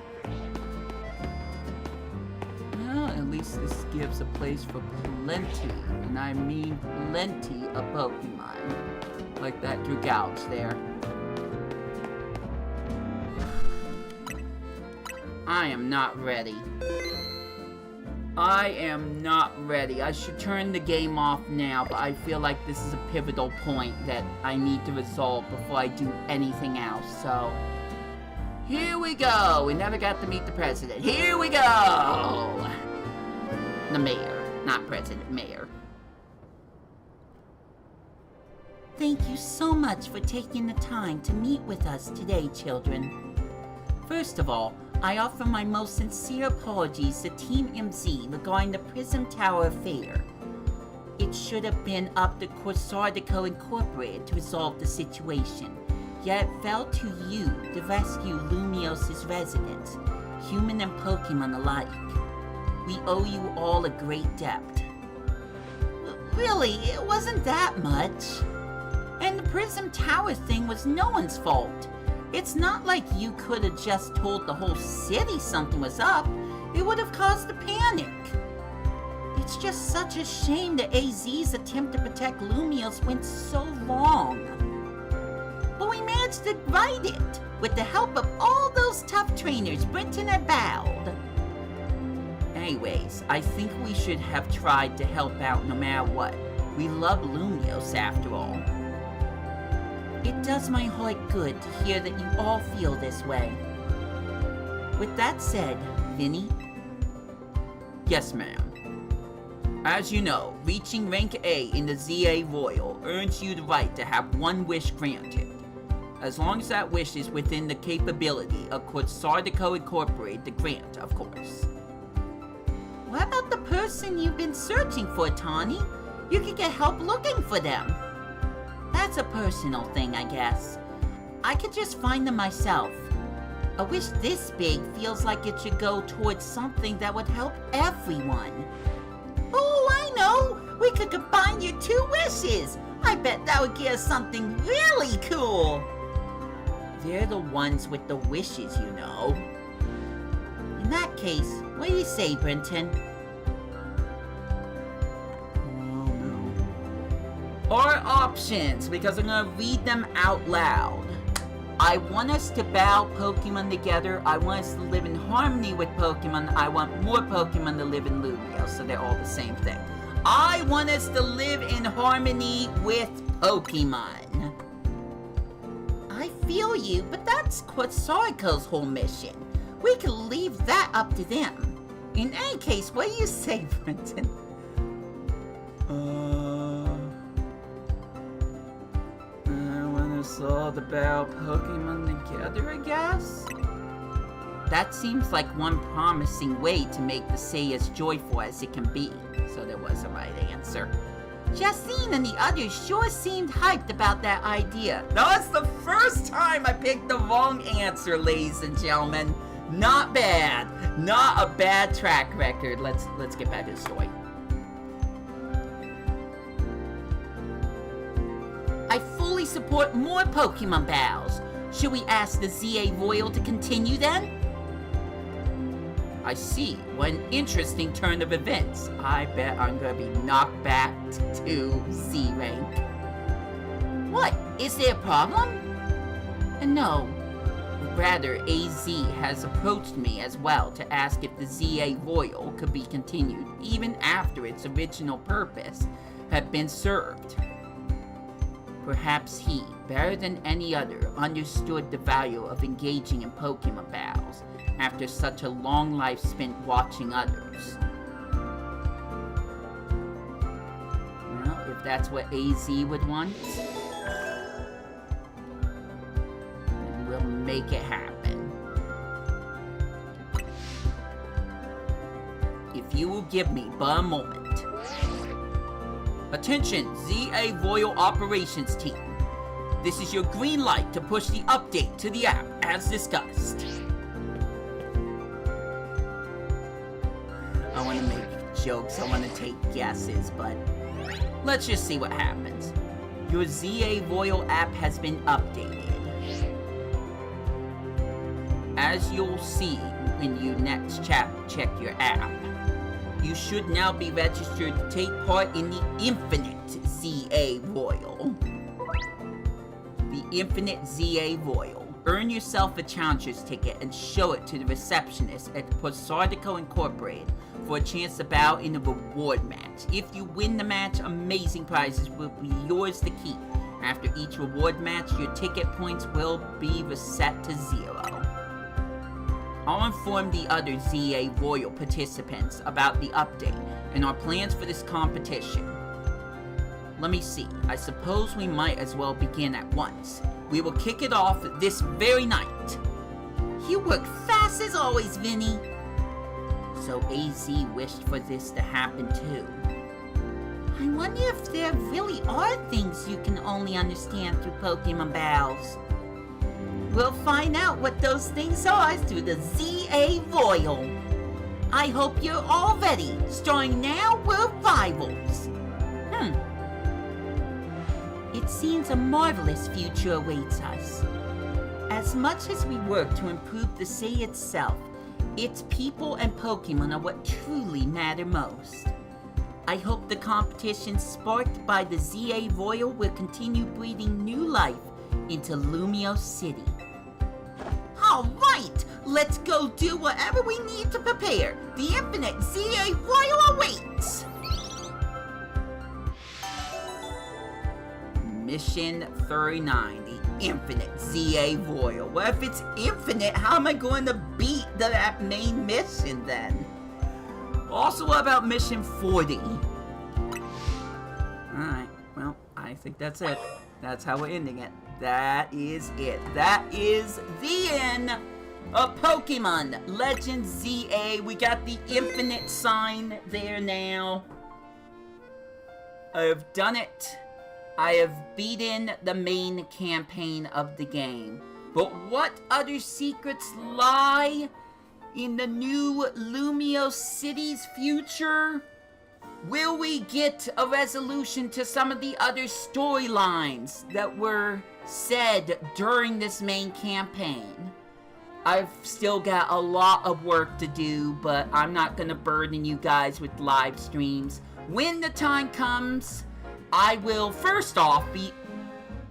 Well, at least this gives a place for plenty, and I mean plenty of Pokemon. Like that Dragouch there. I am not ready. I am not ready. I should turn the game off now, but I feel like this is a pivotal point that I need to resolve before I do anything else, so... Here we go! We never got to meet the president. Here we go! The mayor. Not president, mayor. Thank you so much for taking the time to meet with us today, children. First of all, I offer my most sincere apologies to Team MZ regarding the Prism Tower affair. It should have been up to Corsardico Incorporated to resolve the situation, yet it fell to you to rescue Lumiose's residents, human and Pokemon alike. We owe you all a great debt. Really, it wasn't that much. And the Prism Tower thing was no one's fault. It's not like you could have just told the whole city something was up. It would have caused a panic. It's just such a shame that AZ's attempt to protect Lumiose went so wrong. But we managed to right it with the help of all those tough trainers Brenton and Bowd. Anyways, I think we should have tried to help out no matter what. We love Lumiose after all. It does my heart good to hear that you all feel this way. With that said, Vinny? Yes, ma'am. As you know, reaching rank A in the ZA Royal earns you the right to have one wish granted. As long as that wish is within the capability of Corsardico Incorporated to grant, of course. What about the person you've been searching for, Tawny? You could get help looking for them. That's a personal thing, I guess. I could just find them myself. A wish this big feels like it should go towards something that would help everyone. Oh, I know! We could combine your two wishes! I bet that would give us something really cool! They're the ones with the wishes, you know. In that case, what do you say, Brenton? Or options, because I'm gonna read them out loud. I want us to bow Pokemon together. I want us to live in harmony with Pokemon. I want more Pokemon to live in Lumiose, so they're all the same thing. I want us to live in harmony with Pokemon. I feel you, but that's Corsardico's whole mission. We could leave that up to them. In any case, what do you say, Brenton? All about Pokemon together, I guess? That seems like one promising way to make the say as joyful as it can be. So there was a right answer. Justine and the others sure seemed hyped about that idea. That's the first time I picked the wrong answer, ladies and gentlemen. Not bad. Not a bad track record. Let's get back to the story. I fully support more Pokemon battles. Should we ask the ZA Royal to continue then? I see. What an interesting turn of events. I bet I'm gonna be knocked back to Z rank. What? Is there a problem? No. Rather, AZ has approached me as well to ask if the ZA Royal could be continued even after its original purpose had been served. Perhaps he, better than any other, understood the value of engaging in Pokemon battles after such a long life spent watching others. Well, if that's what AZ would want, then we'll make it happen. If you will give me but a moment. Attention, ZA Royal Operations Team. This is your green light to push the update to the app as discussed. I want to make jokes, I want to take guesses, but let's just see what happens. Your ZA Royal app has been updated. As you'll see when you next check your app, you should now be registered to take part in the Infinite ZA Royal. The Infinite ZA Royal. Earn yourself a challenger's ticket and show it to the receptionist at Posardico Incorporated for a chance to battle in a reward match. If you win the match, amazing prizes will be yours to keep. After each reward match, your ticket points will be reset to 0. I'll inform the other ZA Royal participants about the update and our plans for this competition. Let me see, I suppose we might as well begin at once. We will kick it off this very night. You work fast as always, Vinny. So AZ wished for this to happen too. I wonder if there really are things you can only understand through Pokemon battles. We'll find out what those things are through the ZA Royal. I hope you're all ready, starting now, we're rivals. It seems a marvelous future awaits us. As much as we work to improve the city itself, its people and Pokemon are what truly matter most. I hope the competition sparked by the ZA Royal will continue breathing new life into Lumio City. Alright, let's go do whatever we need to prepare. The Infinite ZA Royal awaits! Mission 39, the Infinite ZA Royal. Well, if it's infinite, how am I going to beat that main mission then? Also, what about Mission 40? Alright, well, I think that's it. That's how we're ending it. That is it. That is the end of Pokemon Legends ZA. We got the infinite sign there now. I have done it. I have beaten the main campaign of the game. But what other secrets lie in the new Lumio City's future? Will we get a resolution to some of the other storylines that were said during this main campaign? I've still got a lot of work to do, but I'm not gonna burden you guys with live streams. When the time comes, I will first off be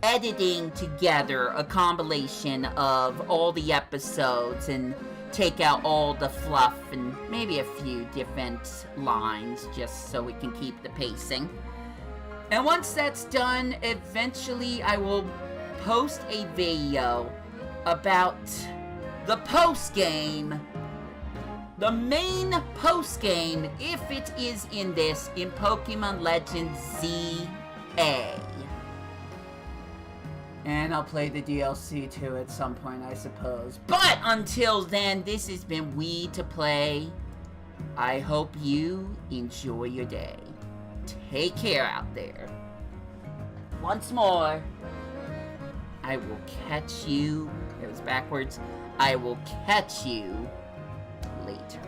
editing together a compilation of all the episodes and take out all the fluff and maybe a few different lines just so we can keep the pacing. And once that's done, eventually I will post a video about the post-game, the main post-game, if it is in this, in Pokemon Legends ZA. And I'll play the DLC too at some point, I suppose. But until then, this has been Wii2PLAY. I hope you enjoy your day. Take care out there. Once more, I will catch you. It was backwards. I will catch you later.